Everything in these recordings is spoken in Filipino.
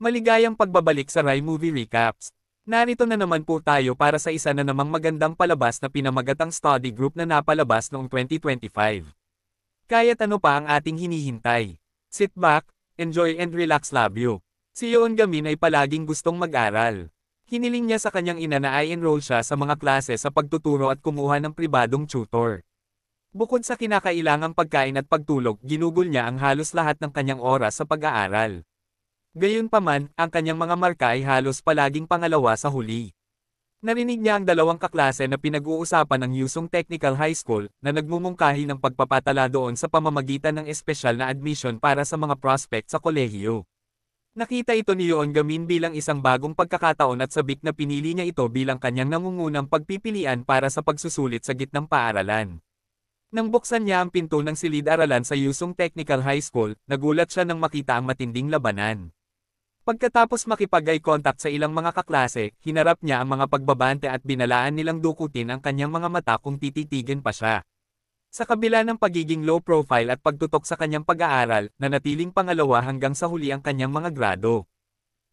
Maligayang pagbabalik sa Rai Movie Recaps. Narito na naman po tayo para sa isa na namang magandang palabas na pinamagatang study group na napalabas noong 2025. Kaya't ano pa ang ating hinihintay? Sit back, enjoy and relax love you. Si Yoon Gamin ay palaging gustong mag-aral. Hiniling niya sa kanyang ina na i-enroll siya sa mga klase sa pagtuturo at kumuha ng pribadong tutor. Bukod sa kinakailangang pagkain at pagtulog, ginugol niya ang halos lahat ng kanyang oras sa pag-aaral. Gayunpaman, ang kanyang mga marka ay halos palaging pangalawa sa huli. Narinig niya ang dalawang kaklase na pinag-uusapan ng Yusung Technical High School na nagmumungkahi ng pagpapatala doon sa pamamagitan ng espesyal na admission para sa mga prospect sa kolehiyo. Nakita ito ni Yoon Gamin bilang isang bagong pagkakataon at sabik na pinili niya ito bilang kanyang nangungunang pagpipilian para sa pagsusulit sa gitnang paaralan. Nang buksan niya ang pinto ng silid-aralan sa Yusung Technical High School, nagulat siya nang makita ang matinding labanan. Pagkatapos makipag-eye contact sa ilang mga kaklase, hinarap niya ang mga pagbabante at binalaan nilang dukutin ang kanyang mga mata kung tititigin pa siya. Sa kabila ng pagiging low profile at pagtutok sa kanyang pag-aaral, nanatiling pangalawa hanggang sa huli ang kanyang mga grado.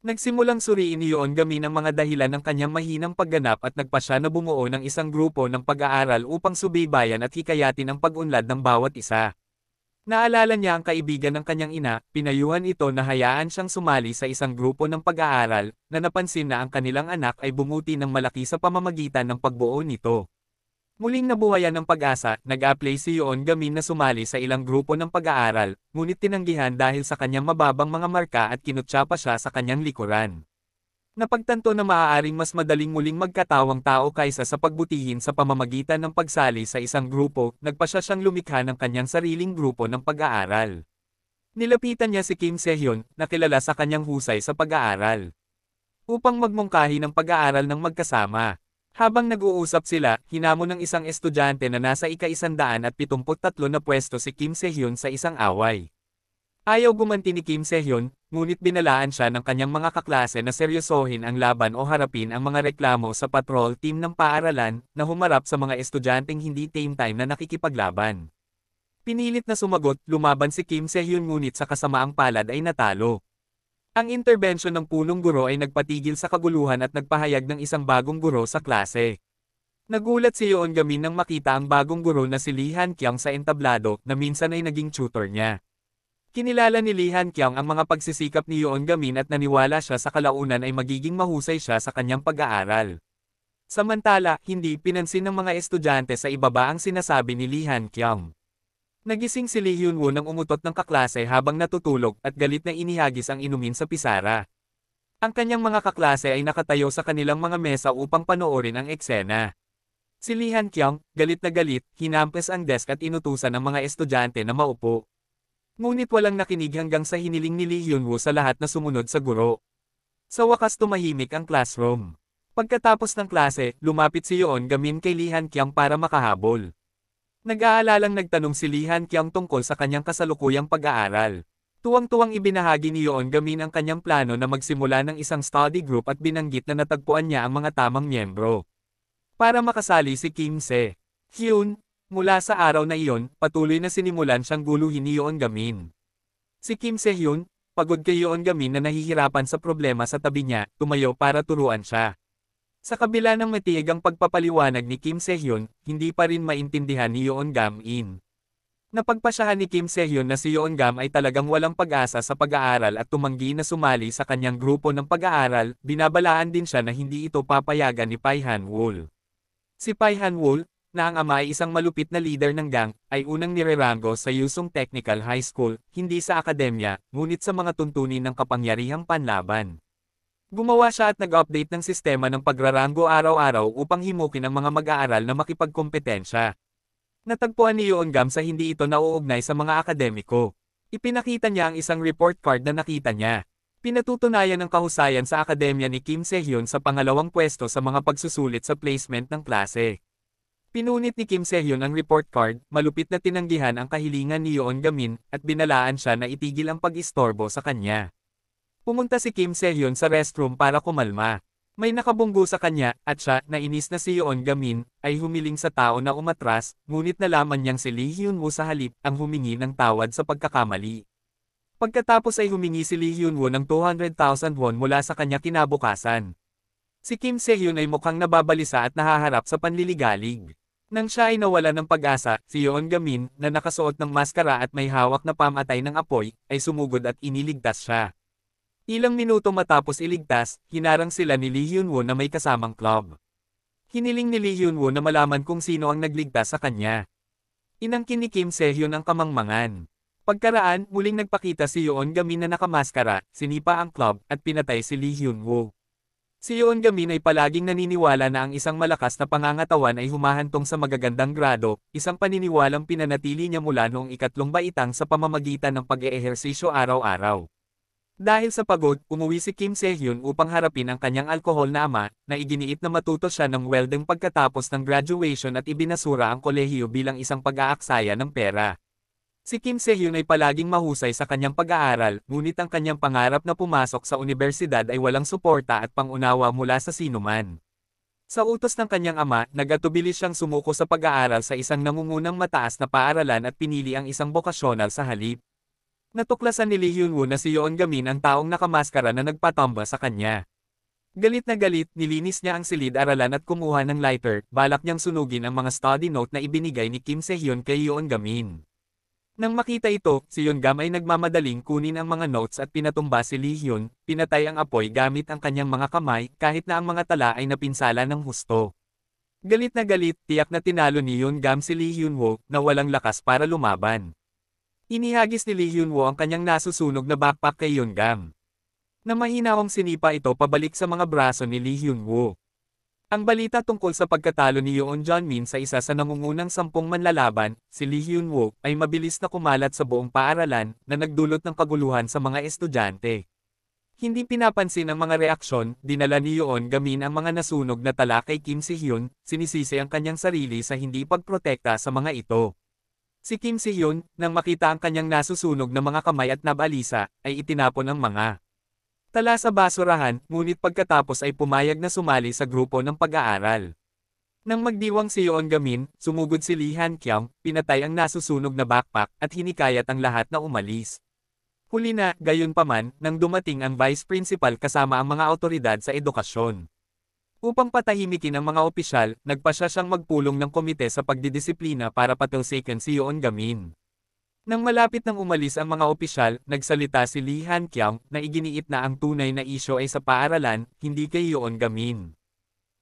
Nagsimulang suriin ni Yoon Gamin ang mga dahilan ng kanyang mahinang pagganap at nagpa siya na bumuo ng isang grupo ng pag-aaral upang subaybayan at hikayatin ang pag-unlad ng bawat isa. Naalala niya ang kaibigan ng kanyang ina, pinayuhan ito na hayaan siyang sumali sa isang grupo ng pag-aaral, na napansin na ang kanilang anak ay bumuti ng malaki sa pamamagitan ng pagbuo nito. Muling nabuhayan ng pag-asa, nag-apply si Yoon Gamin na sumali sa ilang grupo ng pag-aaral, ngunit tinanggihan dahil sa kanyang mababang mga marka at kinutya pa siya sa kanyang likuran. Napagtanto na maaaring mas madaling muling magkatawang tao kaysa sa pagbutihin sa pamamagitan ng pagsali sa isang grupo, nagpa siya siyang lumikha ng kanyang sariling grupo ng pag-aaral. Nilapitan niya si Kim Sehyun, na kilala sa kanyang husay sa pag-aaral, upang magmungkahi ng pag-aaral ng magkasama. Habang nag-uusap sila, hinamon ng isang estudyante na nasa ika-173 na pwesto si Kim Sehyun sa isang away. Ayaw gumanti ni Kim Sehyun, ngunit binalaan siya ng kanyang mga kaklase na seryosohin ang laban o harapin ang mga reklamo sa patrol team ng paaralan na humarap sa mga estudyanteng hindi tame time na nakikipaglaban. Pinilit na sumagot, lumaban si Kim Sehyun ngunit sa kasamaang palad ay natalo. Ang interbensyon ng punong guro ay nagpatigil sa kaguluhan at nagpahayag ng isang bagong guro sa klase. Nagulat si Yoon Gamin nang makita ang bagong guro na si Lee Han Kyung sa entablado na minsan ay naging tutor niya. Kinilala ni Lee Han Kyung ang mga pagsisikap ni Yoon Gamin at naniwala siya sa kalaunan ay magiging mahusay siya sa kanyang pag-aaral. Samantala, hindi pinansin ng mga estudyante sa ibaba ang sinasabi ni Lee Han Kyung. Nagising si Lee Hyun-woo nang umutot ng kaklase habang natutulog at galit na inihagis ang inumin sa pisara. Ang kanyang mga kaklase ay nakatayo sa kanilang mga mesa upang panoorin ang eksena. Si Lee Han Kyung, galit na galit, hinampas ang desk at inutusan ang mga estudyante na maupo. Ngunit walang nakinig hanggang sa hiniling ni Lee Hyun-woo sa lahat na sumunod sa guro. Sa wakas tumahimik ang classroom. Pagkatapos ng klase, lumapit si Yoon Gamin kay Lee Han Kyung para makahabol. Nag-aalalang nagtanong si Lee Han Kyung tungkol sa kanyang kasalukuyang pag-aaral. Tuwang-tuwang ibinahagi ni Yoon Gamin ang kanyang plano na magsimula ng isang study group at binanggit na natagpuan niya ang mga tamang miyembro para makasali si Kim Se-hyun. Mula sa araw na iyon, patuloy na sinimulan siyang guluhin ni Yoon Gamin. Si Kim Se-hyun, pagod kay Yoon Gamin na nahihirapan sa problema sa tabi niya, tumayo para turuan siya. Sa kabila ng matiyagang pagpapaliwanag ni Kim Se-hyun, hindi pa rin maintindihan ni Yoon Gamin. Napagpasyahan ni Kim Se-hyun na si Yoon Gam ay talagang walang pag-asa sa pag-aaral at tumanggi na sumali sa kanyang grupo ng pag-aaral, binabalaan din siya na hindi ito papayagan ni Pai Han-woo. Si Pai Han-woo, na ang ama ay isang malupit na leader ng gang, ay unang nirerango sa Yusung Technical High School, hindi sa akademya, ngunit sa mga tuntunin ng kapangyarihang panlaban. Gumawa siya at nag-update ng sistema ng pagrarango araw-araw upang himukin ang mga mag-aaral na makipagkompetensya. Natagpuan ni Yoon Gam sa hindi ito nauugnay sa mga akademiko. Ipinakita niya ang isang report card na nakita niya. Pinatutunayan ng kahusayan sa akademya ni Kim Se-hyun sa pangalawang pwesto sa mga pagsusulit sa placement ng klase. Pinunit ni Kim Se-hyun ang report card, malupit na tinanggihan ang kahilingan ni Yoon Gamin, at binalaan siya na itigil ang pag-istorbo sa kanya. Pumunta si Kim Se-hyun sa restroom para kumalma. May nakabunggo sa kanya, at siya, nainis na si Yoon Gamin, ay humiling sa tao na umatras, ngunit nalaman niyang si Lee Hyun-woo sa halip ang humingi ng tawad sa pagkakamali. Pagkatapos ay humingi si Lee Hyun-woo ng 200,000 won mula sa kanya kinabukasan. Si Kim Se-hyun ay mukhang nababalisa at nahaharap sa panliligalig. Nang siya ay nawala ng pag-asa, si Yoon Gamin, na nakasuot ng maskara at may hawak na pamatay ng apoy, ay sumugod at iniligtas siya. Ilang minuto matapos iligtas, hinarang sila ni Lee Hyun-woo na may kasamang club. Hiniling ni Lee Hyun-woo na malaman kung sino ang nagligtas sa kanya. Inangkin ni Kim Se-hyun ang kamangmangan. Pagkaraan, muling nagpakita si Yoon Gamin na nakamaskara, sinipa ang club, at pinatay si Lee Hyun-woo. Si Yoon Gamin ay palaging naniniwala na ang isang malakas na pangangatawan ay humahantong sa magagandang grado, isang paniniwalang pinanatili niya mula noong ikatlong baitang sa pamamagitan ng pag-eehersisyo araw-araw. Dahil sa pagod, umuwi si Kim Se-hyun upang harapin ang kanyang alkohol na ama, na iginiit na matuto siya ng welding pagkatapos ng graduation at ibinasura ang kolehiyo bilang isang pag-aaksaya ng pera. Si Kim Se-hyun ay palaging mahusay sa kanyang pag-aaral, ngunit ang kanyang pangarap na pumasok sa universidad ay walang suporta at pangunawa mula sa sinuman. Sa utos ng kanyang ama, nag-atubili siyang sumuko sa pag-aaral sa isang nangungunang mataas na paaralan at pinili ang isang bokasyonal sa halip. Natuklasan ni Lee Hyun-woo na si Yoon Gamin ang taong nakamaskara na nagpatomba sa kanya. Galit na galit, nilinis niya ang silid-aralan at kumuha ng lighter, balak niyang sunugin ang mga study note na ibinigay ni Kim Se-hyun kay Yoon Gamin. Nang makita ito, si Yoon Gam ay nagmamadaling kunin ang mga notes at pinatumba si Lee Hyun, pinatay ang apoy gamit ang kanyang mga kamay, kahit na ang mga tala ay napinsala ng husto. Galit na galit, tiyak na tinalo ni Yoon Gam si Lee Hyun-woo, na walang lakas para lumaban. Inihagis ni Lee Hyun-woo ang kanyang nasusunog na backpack kay Yoon Gam. Na mahinahong sinipa ito pabalik sa mga braso ni Lee Hyun-woo. Ang balita tungkol sa pagkatalo ni Yoon Jong-min sa isa sa nangungunang 10 manlalaban, si Lee Hyun-woo, ay mabilis na kumalat sa buong paaralan, na nagdulot ng kaguluhan sa mga estudyante. Hindi pinapansin ang mga reaksyon, dinala ni Yoon Gamin ang mga nasunog na tala kay Kim Se-hyun, sinisisi ang kanyang sarili sa hindi pagprotekta sa mga ito. Si Kim Se-hyun, nang makita ang kanyang nasusunog na mga kamay at nabalisa, ay itinapon ang mga tala sa basurahan, ngunit pagkatapos ay pumayag na sumali sa grupo ng pag-aaral. Nang magdiwang si Yoon Gamin, sumugod si Lee Han-kyung, pinatay ang nasusunog na backpack, at hinikayat ang lahat na umalis. Huli na, gayunpaman, nang dumating ang vice principal kasama ang mga awtoridad sa edukasyon. Upang patahimikin ang mga opisyal, nagpasya siyang magpulong ng komite sa pagdidisiplina para patalsikan si Yoon Gamin. Nang malapit nang umalis ang mga opisyal, nagsalita si Lee Han-kyung na iginiit na ang tunay na isyo ay sa paaralan, hindi kay Yoon Gamin.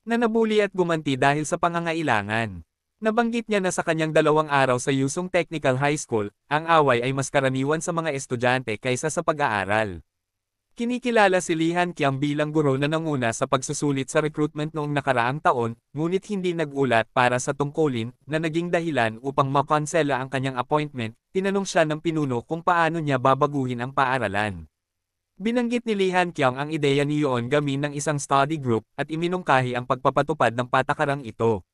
Na nabuli at gumanti dahil sa pangangailangan. Nabanggit niya na sa kanyang 2 araw sa Yusung Technical High School, ang away ay mas karaniwan sa mga estudyante kaysa sa pag-aaral. Kinikilala si Lee Han-kyung bilang guro na nanguna sa pagsusulit sa recruitment noong nakaraang taon, ngunit hindi nag-ulat para sa tungkulin, na naging dahilan upang makonsela ang kanyang appointment. Tinanong siya ng pinuno kung paano niya babaguhin ang paaralan. Binanggit ni Lee Han-kyung ang ideya ni Yoon Gamin ng isang study group, at iminungkahi ang pagpapatupad ng patakarang ito.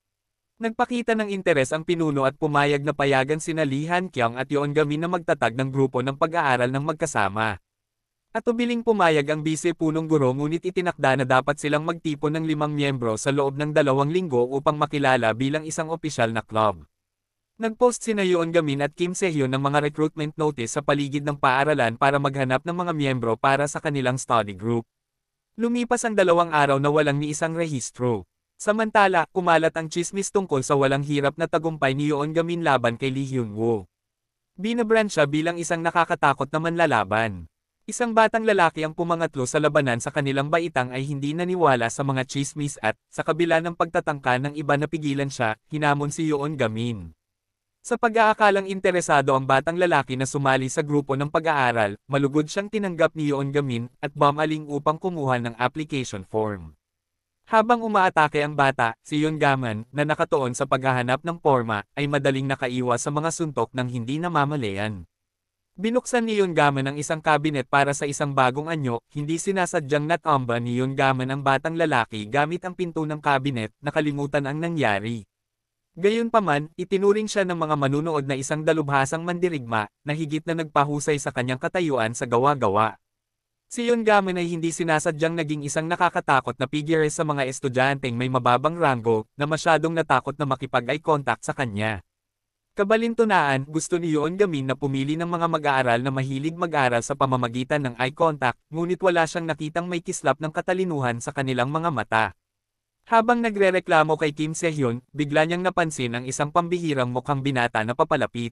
Nagpakita ng interes ang pinuno at pumayag na payagan sina Lee Han-kyung at Yoon Gamin na magtatag ng grupo ng pag-aaral ng magkasama. At ubiling pumayag ang bise-punong guro, ngunit itinakda na dapat silang magtipon ng 5 miyembro sa loob ng 2 linggo upang makilala bilang isang opisyal na club. Nag-post sina Yoon Gamin at Kim Se-hyun ng mga recruitment notice sa paligid ng paaralan para maghanap ng mga miyembro para sa kanilang study group. Lumipas ang 2 araw na walang ni isang rehistro. Samantala, kumalat ang tsismis tungkol sa walang hirap na tagumpay ni Yoon Gamin laban kay Lee Hyun-woo. Binabrand siya bilang isang nakakatakot na manlalaban. Isang batang lalaki ang pumangatlo sa labanan sa kanilang baitang ay hindi naniwala sa mga tsismis at, sa kabila ng pagtatangka ng iba na pigilan siya, hinamon si Yoon Gamin. Sa pag-aakalang interesado ang batang lalaki na sumali sa grupo ng pag-aaral, malugod siyang tinanggap ni Yoon Gamin at bumaling upang kumuha ng application form. Habang umaatake ang bata, si Yoon Gamin, na nakatuon sa paghahanap ng porma, ay madaling nakaiwas sa mga suntok ng hindi namamalayan. Binuksan ni Yoon Gamin ang isang kabinet para sa isang bagong anyo, hindi sinasadyang natamba ni Yoon Gamin ang batang lalaki gamit ang pinto ng kabinet, nakalimutan ang nangyari. Gayunpaman, itinuring siya ng mga manunood na isang dalubhasang mandirigma, na higit na nagpahusay sa kanyang katayuan sa gawa-gawa. Si Yoon Gamin ay hindi sinasadyang naging isang nakakatakot na figure sa mga estudyanteng may mababang ranggo, na masyadong natakot na makipag-eye contact sa kanya. Kabalintunaan, gusto ni Yoon Gamin na pumili ng mga mag-aaral na mahilig mag-aral sa pamamagitan ng eye contact, ngunit wala siyang nakitang may kislap ng katalinuhan sa kanilang mga mata. Habang nagrereklamo kay Kim Sehyun, bigla niyang napansin ang isang pambihirang mukhang binata na papalapit.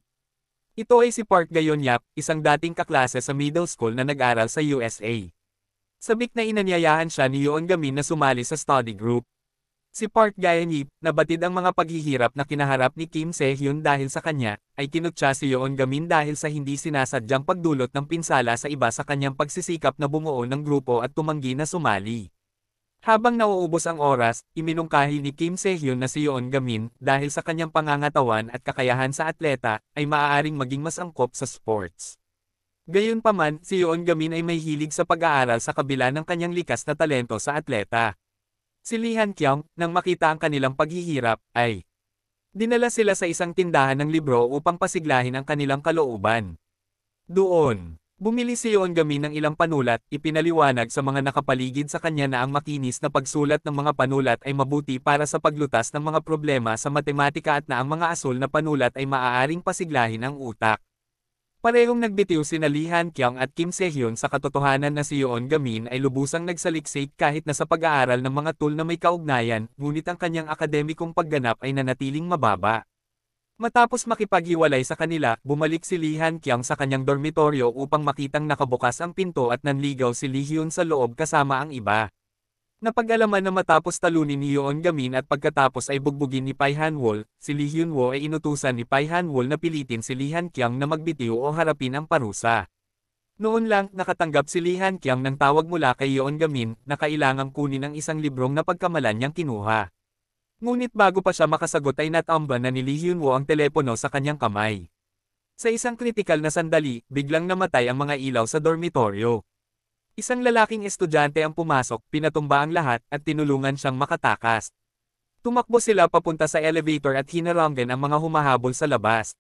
Ito ay si Park Gayon-yap, isang dating kaklase sa middle school na nag-aral sa USA. Sabik na inanyayahan siya ni Yoon Gamin na sumali sa study group. Si Park Gayon-yap, na batid ang mga paghihirap na kinaharap ni Kim Se-hyun dahil sa kanya, ay kinutya si Yoon Gamin dahil sa hindi sinasadyang pagdulot ng pinsala sa iba sa kanyang pagsisikap na bumuo ng grupo at tumanggi na sumali. Habang nauubos ang oras, iminungkahi ni Kim Se-hyun na si Yoon Gamin, dahil sa kanyang pangangatawan at kakayahan sa atleta, ay maaaring maging mas angkop sa sports. Gayunpaman, si Yoon Gamin ay may hilig sa pag-aaral sa kabila ng kanyang likas na talento sa atleta. Si Lee Han-kyung, nang makita ang kanilang paghihirap, ay dinala sila sa isang tindahan ng libro upang pasiglahin ang kanilang kalooban. Doon, bumili si Yoon Gamin ng ilang panulat, ipinaliwanag sa mga nakapaligid sa kanya na ang makinis na pagsulat ng mga panulat ay mabuti para sa paglutas ng mga problema sa matematika at na ang mga asul na panulat ay maaaring pasiglahin ang utak. Parehong nagbitiw sina Lee Han-kyung at Kim Se-hyun sa katotohanan na si Yoon Gamin ay lubusang nagsaliksik kahit na sa pag-aaral ng mga tool na may kaugnayan, ngunit ang kanyang akademikong pagganap ay nanatiling mababa. Matapos makipaghiwalay sa kanila, bumalik si Lee Han-kyung sa kanyang dormitoryo upang makitang nakabukas ang pinto at nanligaw si Lee Hyun sa loob kasama ang iba. Napag-alaman na matapos talunin ni Yoon Gamin at pagkatapos ay bugbugin ni Pai Han-wol, si Lee Hyun-woo ay inutusan ni Pai Han-wol na pilitin si Lee Han-kyung na magbitiw o harapin ang parusa. Noon lang, nakatanggap si Lee Han-kyung ng tawag mula kay Yoon Gamin na kailangang kunin ang isang librong napagkamalan niyang kinuha. Ngunit bago pa siya makasagot ay natamba na ni Lee Hyun-woo ang telepono sa kanyang kamay. Sa isang kritikal na sandali, biglang namatay ang mga ilaw sa dormitoryo. Isang lalaking estudyante ang pumasok, pinatumba ang lahat, at tinulungan siyang makatakas. Tumakbo sila papunta sa elevator at hinaranggan ang mga humahabol sa labas.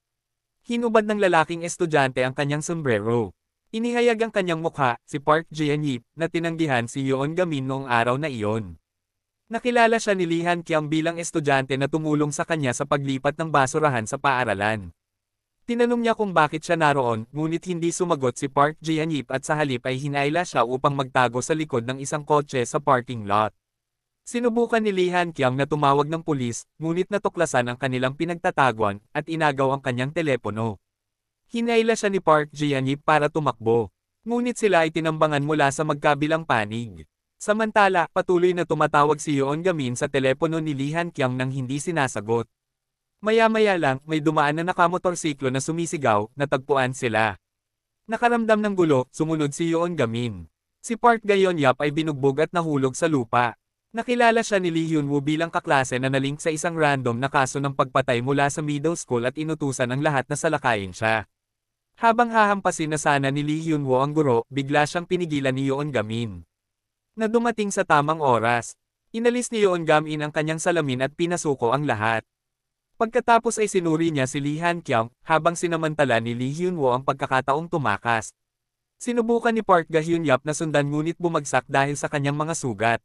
Hinubad ng lalaking estudyante ang kanyang sombrero. Inihayag ang kanyang mukha, si Park Jae-yip, na tinanggihan si Yoon Gamin noong araw na iyon. Nakilala siya ni Lee Han-kyung bilang estudyante na tumulong sa kanya sa paglipat ng basurahan sa paaralan. Tinanong niya kung bakit siya naroon, ngunit hindi sumagot si Park Jae-yip at sa halip ay hinayla siya upang magtago sa likod ng isang kotse sa parking lot. Sinubukan ni Lee Han-kyung na tumawag ng pulis, ngunit natuklasan ang kanilang pinagtataguan, at inagaw ang kanyang telepono. Hinayla siya ni Park Jae-yip para tumakbo. Ngunit sila ay tinambangan mula sa magkabilang panig. Samantala, patuloy na tumatawag si Yoon Gamin sa telepono ni Lee Han-kyung nang hindi sinasagot. Maya-maya lang, may dumaan na nakamotorsiklo na sumisigaw, natagpuan sila. Nakaramdam ng gulo, sumunod si Yoon Gamin. Si Park Gayon-yap ay binugbog at nahulog sa lupa. Nakilala siya ni Lee Hyun-woo bilang kaklase na nalink sa isang random na kaso ng pagpatay mula sa middle school at inutusan ang lahat na salakayin siya. Habang hahampasin na sana ni Lee Hyun-woo ang guro, bigla siyang pinigilan ni Yoon Gamin. Na dumating sa tamang oras, inalis ni Yoon Gamin ang kanyang salamin at pinasuko ang lahat. Pagkatapos ay sinuri niya si Lee Han-kyung, habang sinamantala ni Lee Hyun-woo ang pagkakataong tumakas. Sinubukan ni Park Ga-hyun-yap na sundan ngunit bumagsak dahil sa kanyang mga sugat.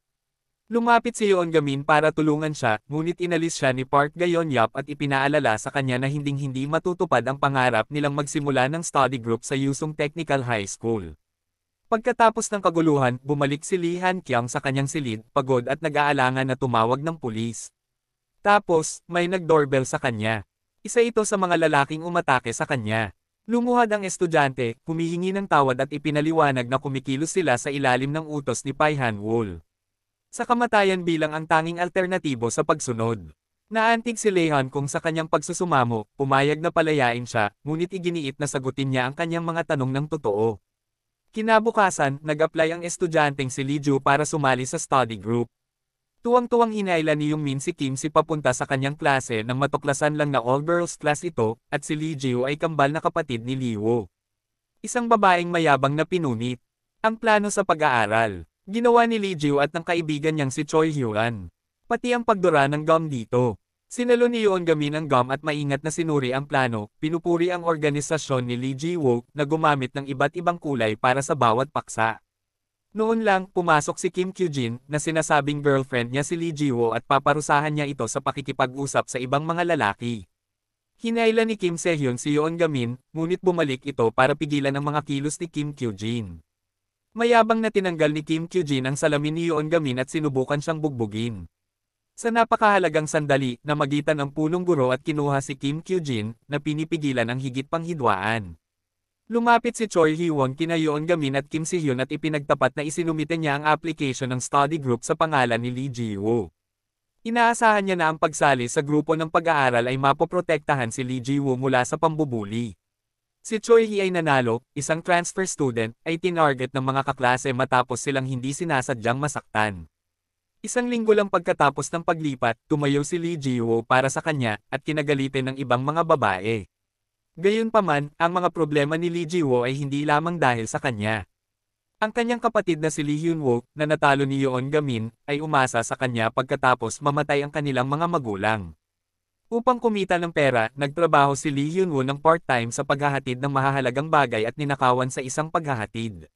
Lumapit si Yoon Gamin para tulungan siya, ngunit inalis siya ni Park Ga-hyun-yap at ipinaalala sa kanya na hinding-hindi matutupad ang pangarap nilang magsimula ng study group sa Yusung Technical High School. Pagkatapos ng kaguluhan, bumalik si Lee Han-kyung sa kanyang silid, pagod at nag-aalangan na tumawag ng pulis. Tapos, may nag-doorbell sa kanya. Isa ito sa mga lalaking umatake sa kanya. Lumuhad ang estudyante, humihingi ng tawad at ipinaliwanag na kumikilos sila sa ilalim ng utos ni Pai Han-wol. Sa kamatayan bilang ang tanging alternatibo sa pagsunod. Naantig si Leon kung sa kanyang pagsusumamo, pumayag na palayain siya, ngunit iginiit na sagutin niya ang kanyang mga tanong ng totoo. Kinabukasan, nag-apply ang estudyanteng si Lee Ju para sumali sa study group. Tuwang-tuwang hinayla ni Young-min si Kim Si papunta sa kanyang klase nang matuklasan lang na all-girls class ito, at si Lee Ju ay kambal na kapatid ni Lee Woo. Isang babaeng mayabang na pinunit. Ang plano sa pag-aaral. Ginawa ni Lee Ju at ng kaibigan niyang si Choi Hyun. Pati ang pagdura ng gum dito. Sinalo ni Yoon Gamin ang gum at maingat na sinuri ang plano, pinupuri ang organisasyon ni Lee Ji-woo na gumamit ng iba't ibang kulay para sa bawat paksa. Noon lang, pumasok si Kim Kyu-jin, na sinasabing girlfriend niya si Lee Ji-woo at paparusahan niya ito sa pakikipag-usap sa ibang mga lalaki. Hinailan ni Kim Sehyun si Yoon Gamin, ngunit bumalik ito para pigilan ang mga kilos ni Kim Kyujin. Mayabang na tinanggal ni Kim Kyujin ang salamin ni Yoon Gamin at sinubukan siyang bugbugin. Sa napakahalagang sandali, namagitan ang punong guro at kinuha si Kim Kyujin, na pinipigilan ang higit pang hidwaan. Lumapit si Choi Hee-won kina Yoon Gamin at Kim Si-hyun at ipinagtapat na isinumite niya ang application ng study group sa pangalan ni Lee Ji-woo. Inaasahan niya na ang pagsali sa grupo ng pag-aaral ay mapoprotektahan si Lee Ji-woo mula sa pambubuli. Si Choi Hee ay nanalo, isang transfer student, ay tinarget ng mga kaklase matapos silang hindi sinasadyang masaktan. Isang linggo lang pagkatapos ng paglipat, tumayo si Lee Ji-woo para sa kanya, at kinagalitin ng ibang mga babae. Gayunpaman, ang mga problema ni Lee Ji-woo ay hindi lamang dahil sa kanya. Ang kanyang kapatid na si Lee Hyun-woo, na natalo ni Yoon Gamin, ay umasa sa kanya pagkatapos mamatay ang kanilang mga magulang. Upang kumita ng pera, nagtrabaho si Lee Hyun-woo ng part-time sa paghahatid ng mahahalagang bagay at ninakawan sa isang paghahatid.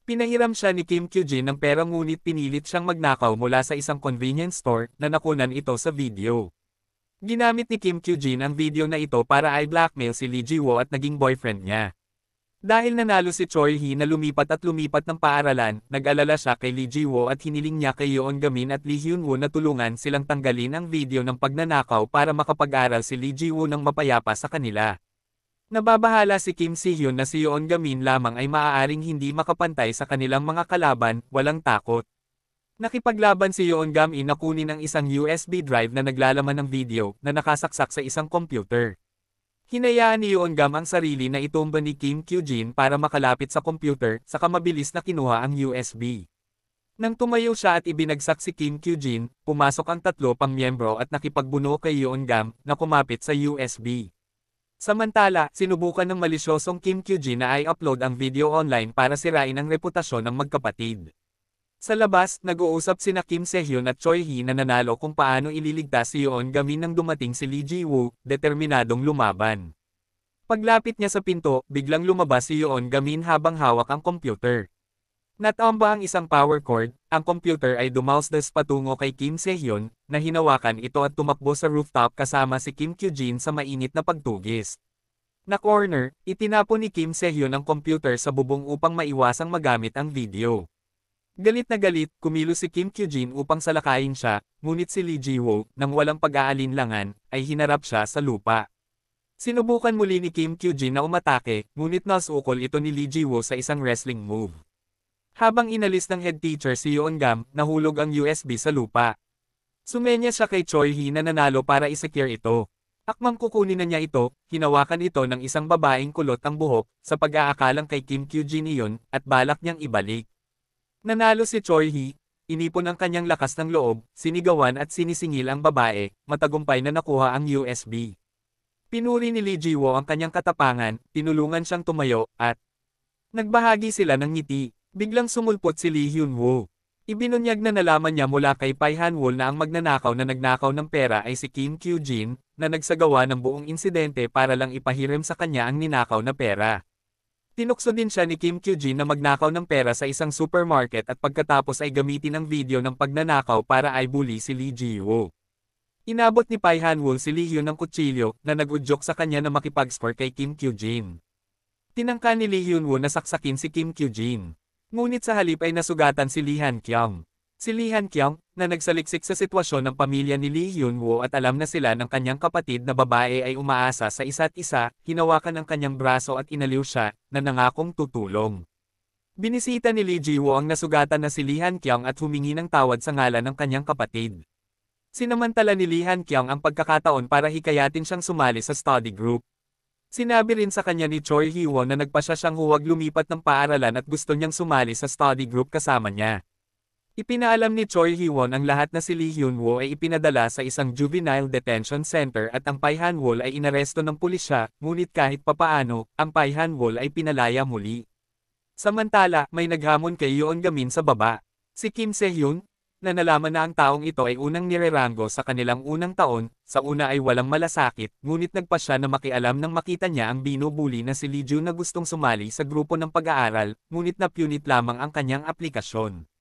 Pinahiram siya ni Kim Kyujin ng pera ngunit pinilit siyang magnakaw mula sa isang convenience store na nakunan ito sa video. Ginamit ni Kim Kyujin ang video na ito para i-blackmail si Lee Ji-woo at naging boyfriend niya. Dahil nanalo si Choi Hee na lumipat ng paaralan, nag-alala siya kay Lee Ji-woo at hiniling niya kay Yoon Gamin at Lee Hyun-woo na tulungan silang tanggalin ang video ng pagnanakaw para makapag-aral si Lee Ji-woo ng mapayapa sa kanila. Nababahala si Kim Si-hyun na si Yoon Gamin lamang ay maaaring hindi makapantay sa kanilang mga kalaban, walang takot. Nakipaglaban si Yoon Gamin na kunin ang isang USB drive na naglalaman ng video na nakasaksak sa isang computer. Hinayaan ni Yoon Gam ang sarili na itumba ni Kim Kyujin para makalapit sa computer, saka mabilis na kinuha ang USB. Nang tumayo siya at ibinagsak si Kim Kyujin, pumasok ang tatlo pang miyembro at nakipagbuno kay Yoon Gam na kumapit sa USB. Samantala, sinubukan ng malisyosong Kim Kyujin na i-upload ang video online para sirain ang reputasyon ng magkapatid. Sa labas, nag-uusap sina Kim Se-hyun at Choi Hee na nanalo kung paano ililigtas si Yoon Gamin nang dumating si Lee Ji-woo, determinadong lumaban. Paglapit niya sa pinto, biglang lumabas si Yoon Gamin habang hawak ang computer. Natamba ang isang power cord, ang computer ay dumausdas patungo kay Kim Se-hyun, na hinawakan ito at tumakbo sa rooftop kasama si Kim Kyujin sa mainit na pagtugis. Na corner, itinapon ni Kim Se-hyun ang computer sa bubong upang maiwasang magamit ang video. Galit na galit, kumilos si Kim Kyujin upang salakayin siya, ngunit si Lee Ji-woo, nang walang pag-aalinlangan, ay hinarap siya sa lupa. Sinubukan muli ni Kim Kyujin na umatake, ngunit nasukol ito ni Lee Ji-woo sa isang wrestling move. Habang inalis ng head teacher si Yoon Gam, nahulog ang USB sa lupa. Sumenya siya kay Choi Hee na nanalo para i-secure ito. Akmang kukunin na niya ito, hinawakan ito ng isang babaeng kulot ang buhok, sa pag-aakalang kay Kim Kyujin iyon, at balak niyang ibalik. Nanalo si Choi Hee, inipon ang kanyang lakas ng loob, sinigawan at sinisingil ang babae, matagumpay na nakuha ang USB. Pinuri ni Lee Ji-woo ang kanyang katapangan, tinulungan siyang tumayo, at nagbahagi sila ng ngiti. Biglang sumulpot si Lee Hyun-woo. Ibinunyag na nalaman niya mula kay Pai Han-wol na ang magnanakaw na nagnakaw ng pera ay si Kim Kyujin, na nagsagawa ng buong insidente para lang ipahiram sa kanya ang ninakaw na pera. Tinukso din siya ni Kim Kyujin na magnakaw ng pera sa isang supermarket at pagkatapos ay gamitin ang video ng pagnanakaw para i-bully si Lee Ji-woo. Inabot ni Pai Han-wol si Lee Hyun ng kutsilyo na nag-udyok sa kanya na makipag-score kay Kim Kyujin. Tinangka ni Lee Hyun-woo na saksakin si Kim Kyujin. Ngunit sa halip ay nasugatan si Lee Han-kyung. Si Lee Han-kyung, na nagsaliksik sa sitwasyon ng pamilya ni Lee Hyun-woo at alam na sila ng kanyang kapatid na babae ay umaasa sa isa't isa, hinawakan ang kanyang braso at inaliw siya, na nangakong tutulong. Binisita ni Lee Ji-woo ang nasugatan na si Lee Han-kyung at humingi ng tawad sa ngalan ng kanyang kapatid. Sinamantala ni Lee Han-kyung ang pagkakataon para hikayatin siyang sumali sa study group. Sinabi rin sa kanya ni Choi Hee-won na nagpasya siyang huwag lumipat ng paaralan at gusto niyang sumali sa study group kasama niya. Ipinaalam ni Choi Hee-won ang lahat na si Lee Hyun-woo ay ipinadala sa isang juvenile detention center at ang Pai Han-wol ay inaresto ng pulisya, ngunit kahit papaano, ang Pai Han-wol ay pinalaya muli. Samantala, may naghamon kay Yoon Gamin sa baba. Si Kim Se-hyun, na nalaman na ang taong ito ay unang nireranggo sa kanilang unang taon, sa una ay walang malasakit, ngunit nagpasya na makialam nang makita niya ang binubuli na si Lee Jun na gustong sumali sa grupo ng pag-aaral, ngunit napunit lamang ang kanyang aplikasyon.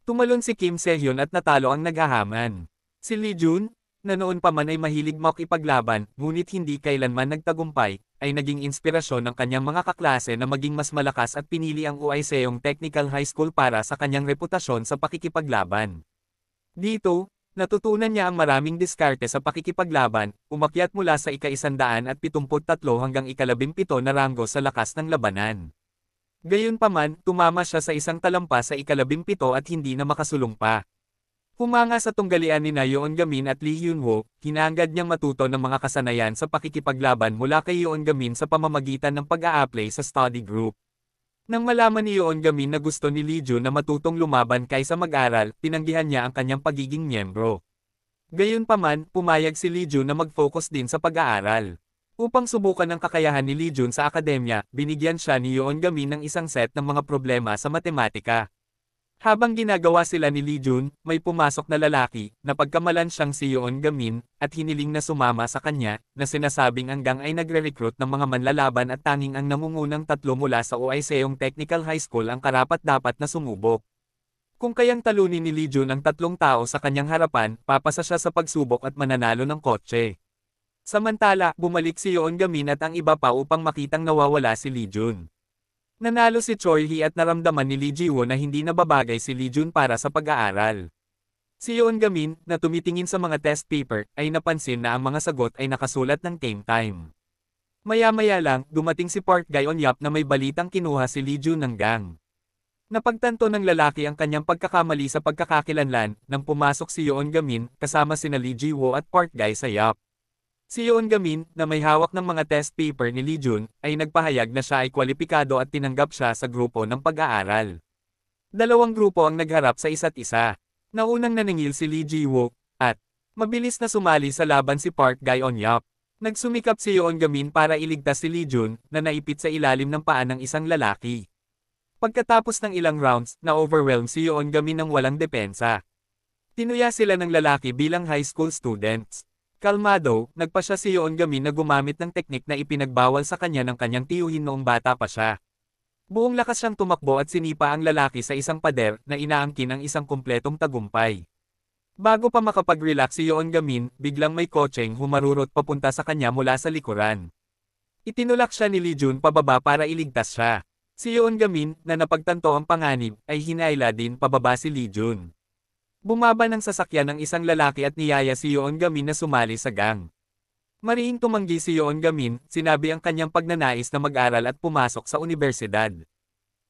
Tumalon si Kim Se-hyun at natalo ang naghahaman. Si Lee Jun, na noon pa man ay mahilig makipaglaban, ngunit hindi kailanman nagtagumpay, ay naging inspirasyon ng kanyang mga kaklase na maging mas malakas at pinili ang Uiseong Technical High School para sa kanyang reputasyon sa pakikipaglaban. Dito, natutunan niya ang maraming diskarte sa pakikipaglaban, umakyat mula sa ika-173 hanggang ika-17 na ranggo sa lakas ng labanan. Gayunpaman, tumama siya sa isang talampas sa ika-17 at hindi na makasulong pa. Humanga sa tunggalian ni Yeon Gamin at Lee Hyun-woo, hinahangad niyang matuto ng mga kasanayan sa pakikipaglaban mula kay Yeon Gamin sa pamamagitan ng pag-a-apply sa study group. Nang malaman ni Yeon Gamin na gusto ni Lee Jun na matutong lumaban kaysa mag-aral, tinanggihan niya ang kanyang pagiging miyembro. Gayunpaman, pumayag si Lee Jun na mag-focus din sa pag-aaral. Upang subukan ang kakayahan ni Lee Jun sa akademya, binigyan siya ni Yeon Gamin ng isang set ng mga problema sa matematika. Habang ginagawa sila ni Lee Jun, may pumasok na lalaki, na pagkamalan siyang si Yeon Gamin, at hiniling na sumama sa kanya, na sinasabing ang gang ay nagre-recruit ng mga manlalaban at tanging ang nangungunang tatlo mula sa Uiseong Technical High School ang karapat-dapat na sumubok. Kung kayang talunin ni Lee Jun ang tatlong tao sa kanyang harapan, papasa siya sa pagsubok at mananalo ng kotse. Samantala, bumalik si Yeon Gamin at ang iba pa upang makitang nawawala si Lee Jun. Nanalo si Choi Hee at naramdaman ni Lee Ji-woo na hindi nababagay si Lee Jun para sa pag-aaral. Si Yeon Gamin, na tumitingin sa mga test paper, ay napansin na ang mga sagot ay nakasulat ng game time. Maya-maya lang, dumating si Park Gae-on-yap na may balitang kinuha si Lee Jun ng gang. Napagtanto ng lalaki ang kanyang pagkakamali sa pagkakakilanlan, nang pumasok si Yeon Gamin, kasama sina Lee Ji-woo at Park Gae-sayap. Si Yeon Gamin, na may hawak ng mga test paper ni Lee Jun, ay nagpahayag na siya ay kwalipikado at tinanggap siya sa grupo ng pag-aaral. Dalawang grupo ang nagharap sa isa't isa. Naunang naningil si Lee Ji-woo, at mabilis na sumali sa laban si Park Gae-on-yap. Nagsumikap si Yeon Gamin para iligtas si Lee Jun, na naipit sa ilalim ng paa ng isang lalaki. Pagkatapos ng ilang rounds, na-overwhelm si Yeon Gamin ng walang depensa. Tinuya sila ng lalaki bilang high school students. Kalmado, nagpasya si Yeon Gamin na gumamit ng teknik na ipinagbawal sa kanya ng kanyang tiyuhin noong bata pa siya. Buong lakas siyang tumakbo at sinipa ang lalaki sa isang pader na inaangkin ang isang kumpletong tagumpay. Bago pa makapag-relax si Yeon Gamin, biglang may kotseng humarurot papunta sa kanya mula sa likuran. Itinulak siya ni Lee Jun pababa para iligtas siya. Si Yeon Gamin, na napagtanto ang panganib, ay hinayla din pababa si Lee Jun. Bumaba ng sasakyan ng isang lalaki at niyaya si Yeon Gamin na sumali sa gang. Mariing tumanggi si Yeon Gamin, sinabi ang kanyang pagnanais na mag-aral at pumasok sa unibersidad.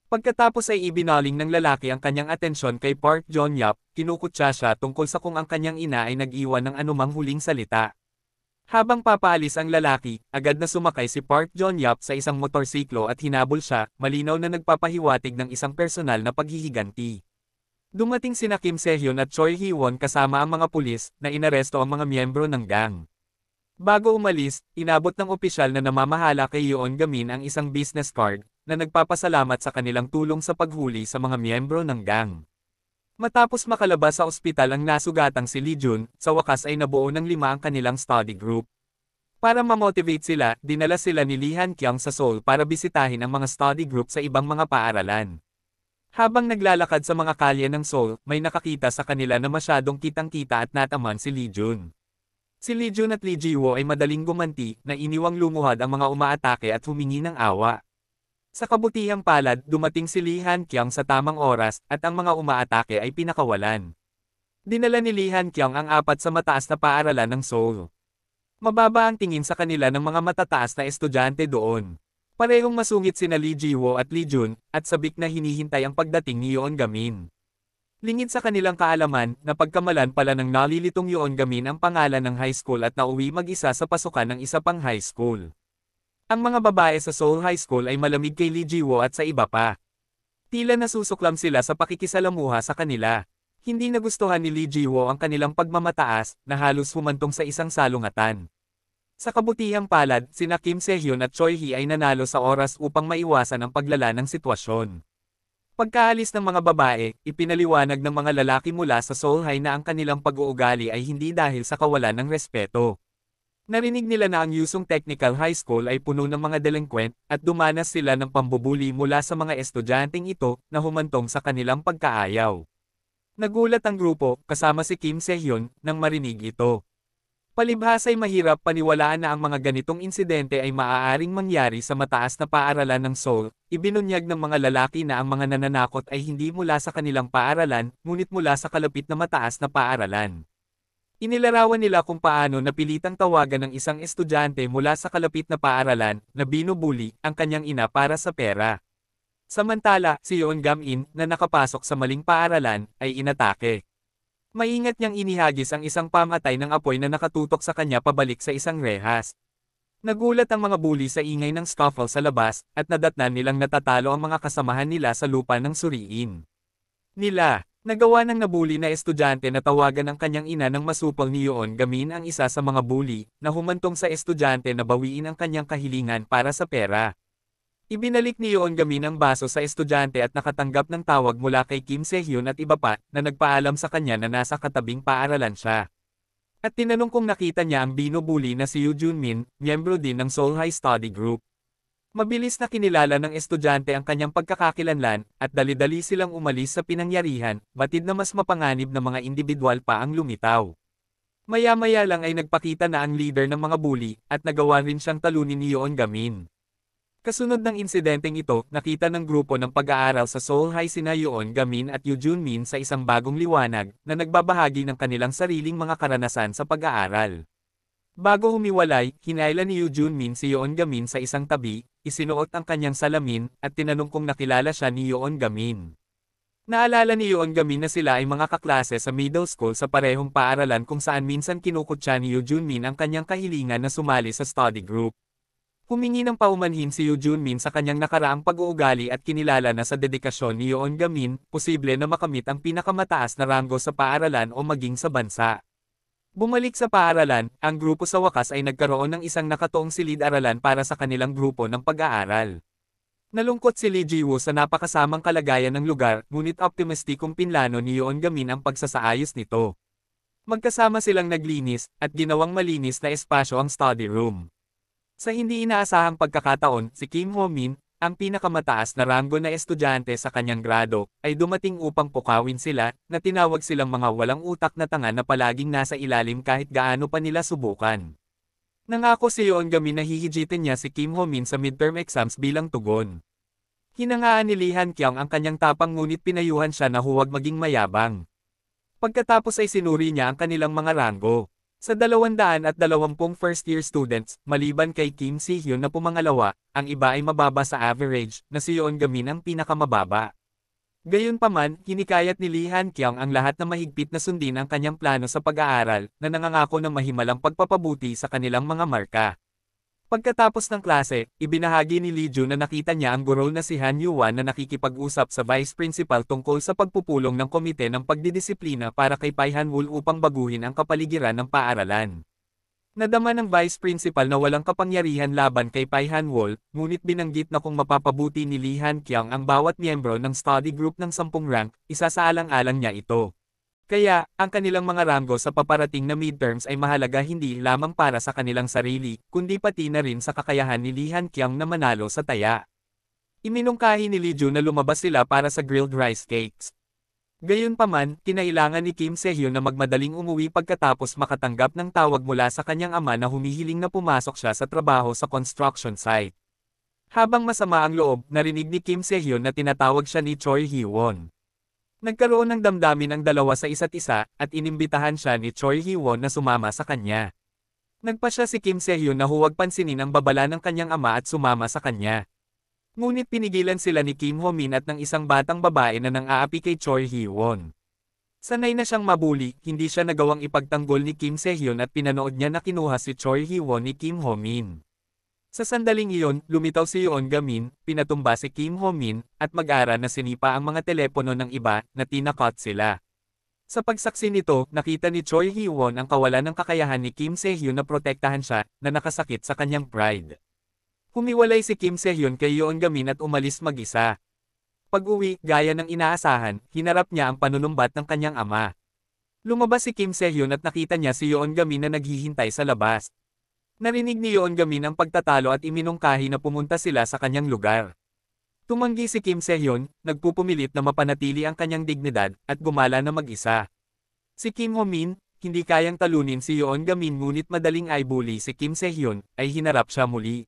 Pagkatapos ay ibinaling ng lalaki ang kanyang atensyon kay Park Jon-yap, kinukutya siya tungkol sa kung ang kanyang ina ay nag-iwan ng anumang huling salita. Habang papaalis ang lalaki, agad na sumakay si Park Jon-yap sa isang motorsiklo at hinabol siya, malinaw na nagpapahiwatig ng isang personal na paghihiganti. Dumating sina Kim Se-hyun at Choi Hee-won kasama ang mga pulis, na inaresto ang mga miyembro ng gang. Bago umalis, inabot ng opisyal na namamahala kay Yeon Gamin ang isang business card, na nagpapasalamat sa kanilang tulong sa paghuli sa mga miyembro ng gang. Matapos makalabas sa ospital ang nasugatang si Lee Jun, sa wakas ay nabuo ng 5 ang kanilang study group. Para ma-motivate sila, dinala sila ni Lee Han-kyung sa Seoul para bisitahin ang mga study group sa ibang mga paaralan. Habang naglalakad sa mga kalye ng Seoul, may nakakita sa kanila na masyadong kitang-kita at nataman si Lee Jun. Si Lee Jun at Lee Ji-woo ay madaling gumanti, na iniwang lumuhad ang mga umaatake at humingi ng awa. Sa kabutihang palad, dumating si Lee Han-kyung sa tamang oras, at ang mga umaatake ay pinakawalan. Dinala ni Lee Han-kyung ang 4 sa mataas na paaralan ng Seoul. Mababa ang tingin sa kanila ng mga matataas na estudyante doon. Parehong masungit sina Lee Ji-woo at Lee Jun, at sabik na hinihintay ang pagdating ni Yeon Gamin. Lingid sa kanilang kaalaman, na pagkamalan pala ng nalilitong Yeon Gamin ang pangalan ng high school at nauwi mag-isa sa pasukan ng isa pang high school. Ang mga babae sa Seoul High School ay malamig kay Lee Ji-woo at sa iba pa. Tila nasusuklam sila sa pakikisalamuha sa kanila. Hindi nagustuhan ni Lee Ji-woo ang kanilang pagmamataas, na halos humantong sa isang salungatan. Sa kabutihang palad, sina Kim Se-hyun at Choi Hee ay nanalo sa oras upang maiwasan ang paglala ng sitwasyon. Pagkaalis ng mga babae, ipinaliwanag ng mga lalaki mula sa Seoul High na ang kanilang pag-uugali ay hindi dahil sa kawalan ng respeto. Narinig nila na ang Yusung Technical High School ay puno ng mga delinquent, at dumanas sila ng pambubuli mula sa mga estudyanteng ito, na humantong sa kanilang pagkaayaw. Nagulat ang grupo, kasama si Kim Se-hyun, nang marinig ito. Palibhas ay mahirap paniwalaan na ang mga ganitong insidente ay maaaring mangyari sa mataas na paaralan ng Seoul. Ibinunyag ng mga lalaki na ang mga nananakot ay hindi mula sa kanilang paaralan, ngunit mula sa kalapit na mataas na paaralan. Inilarawan nila kung paano napilitang tawagan ng isang estudyante mula sa kalapit na paaralan na binubuli ang kanyang ina para sa pera. Samantala, si Yeon Gam-in, na nakapasok sa maling paaralan, ay inatake. Maingat niyang inihagis ang isang pamatay ng apoy na nakatutok sa kanya pabalik sa isang rehas. Nagulat ang mga bully sa ingay ng scuffle sa labas, at nadatnan nilang natatalo ang mga kasamahan nila sa lupa ng suriin. Nagawa ng nabully na estudyante na tawagan ang kanyang ina ng masupal ni Yeon Gam-in ang isa sa mga bully, na humantong sa estudyante na bawiin ang kanyang kahilingan para sa pera. Ibinalik ni Yeon Gam-in ang baso sa estudyante at nakatanggap ng tawag mula kay Kim Se-hyun at iba pa, na nagpaalam sa kanya na nasa katabing paaralan siya. At tinanong kung nakita niya ang binubuli na si Yoo Jun-min, miyembro din ng Seoul High Study Group. Mabilis na kinilala ng estudyante ang kanyang pagkakakilanlan, at dali-dali silang umalis sa pinangyarihan, batid na mas mapanganib na mga individual pa ang lumitaw. Maya-maya lang ay nagpakita na ang leader ng mga bully, at nagawa rin siyang talunin ni Yeon Gam-in. Kasunod ng insidenteng ito, nakita ng grupo ng pag-aaral sa Seoul High sina Yeon Gam-in at Yoo Jun-min sa isang bagong liwanag, na nagbabahagi ng kanilang sariling mga karanasan sa pag-aaral. Bago humiwalay, hinailan ni Yoo Jun-min si Yeon Gam-in sa isang tabi, isinuot ang kanyang salamin, at tinanong kung nakilala siya ni Yeon Gam-in. Naalala ni Yeon Gam-in na sila ay mga kaklase sa middle school sa parehong paaralan kung saan minsan kinukutya ni Yoo Jun-min ang kanyang kahilingan na sumali sa study group. Humingi ng paumanhin si Yoo Jun-min sa kanyang nakaraang pag-uugali at kinilala na sa dedikasyon ni Yeon Gam-in, posible na makamit ang pinakamataas na ranggo sa paaralan o maging sa bansa. Bumalik sa paaralan, ang grupo sa wakas ay nagkaroon ng isang nakatoong silid-aralan para sa kanilang grupo ng pag-aaral. Nalungkot si Lee Ji-woo sa napakasamang kalagayan ng lugar, ngunit optimistikong pinlano ni Yeon Gam-in ang pagsasaayos nito. Magkasama silang naglinis, at ginawang malinis na espasyo ang study room. Sa hindi inaasahang pagkakataon, si Kim Ho-min, ang pinakamataas na ranggo na estudyante sa kanyang grado, ay dumating upang pukawin sila, na tinawag silang mga walang utak na tanga na palaging nasa ilalim kahit gaano pa nila subukan. Nangako si Yeon Gam-in na hihijitin niya si Kim Ho-min sa midterm exams bilang tugon. Hinangaan ni Lee Han-kyung ang kanyang tapang ngunit pinayuhan siya na huwag maging mayabang. Pagkatapos ay sinuri niya ang kanilang mga ranggo. Sa 220 first-year students, maliban kay Kim Si-hyun na pumangalawa, ang iba ay mababa sa average, na si Yeon Gam-in ang pinakamababa. Gayunpaman, hinikayat ni Lee Han-kyung ang lahat na mahigpit na sundin ang kanyang plano sa pag-aaral, na nangangako ng mahimalang pagpapabuti sa kanilang mga marka. Pagkatapos ng klase, ibinahagi ni Lee Jun na nakita niya ang guro na si Han Yuan na nakikipag-usap sa vice principal tungkol sa pagpupulong ng komite ng pagdidisiplina para kay Pai Han-wol upang baguhin ang kapaligiran ng paaralan. Nadama ng vice principal na walang kapangyarihan laban kay Pai Han-wol, ngunit binanggit na kung mapapabuti ni Lee Han-kyung ang bawat miyembro ng study group ng 10 rank, isasaalang-alang niya ito. Kaya, ang kanilang mga ranggo sa paparating na midterms ay mahalaga hindi lamang para sa kanilang sarili, kundi pati na rin sa kakayahan ni Lee Han-kyung na manalo sa taya. Iminungkahi ni Lee Jun na lumabas sila para sa grilled rice cakes. Gayunpaman, kinailangan ni Kim Se-hyun na magmadaling umuwi pagkatapos makatanggap ng tawag mula sa kanyang ama na humihiling na pumasok siya sa trabaho sa construction site. Habang masama ang loob, narinig ni Kim Se-hyun na tinatawag siya ni Choi Hee-won. Nagkaroon ng damdamin ang dalawa sa isa't isa, at inimbitahan siya ni Choi Hee-won na sumama sa kanya. Nagpasya si Kim Se-hyun na huwag pansinin ang babala ng kanyang ama at sumama sa kanya. Ngunit pinigilan sila ni Kim Ho-min at ng isang batang babae na nang-aapi kay Choi Hee-won. Sanay na siyang mabuli, hindi siya nagawang ipagtanggol ni Kim Se-hyun at pinanood niya na kinuha si Choi Hee-won ni Kim Ho-min. Sa sandaling iyon, lumitaw si Yeon Gam-in, pinatumba si Kim Ho-min, at mag-ara na sinipa ang mga telepono ng iba, na tinakot sila. Sa pagsaksi nito, nakita ni Choi Hee-won ang kawalan ng kakayahan ni Kim Se-hyun na protektahan siya, na nakasakit sa kanyang pride. Humiwalay si Kim Se-hyun kay Yeon Gam-in at umalis mag-isa. Pag-uwi, gaya ng inaasahan, hinarap niya ang panunumbat ng kanyang ama. Lumabas si Kim Se-hyun at nakita niya si Yeon Gam-in na naghihintay sa labas. Narinig ni Yeon Gam-in ang pagtatalo at iminungkahi na pumunta sila sa kanyang lugar. Tumanggi si Kim Se-hyun, nagpupumilit na mapanatili ang kanyang dignidad, at gumala na mag-isa. Si Kim Ho-min, hindi kayang talunin si Yoon Gamin ngunit madaling ay bully si Kim Se-hyun, ay hinarap siya muli.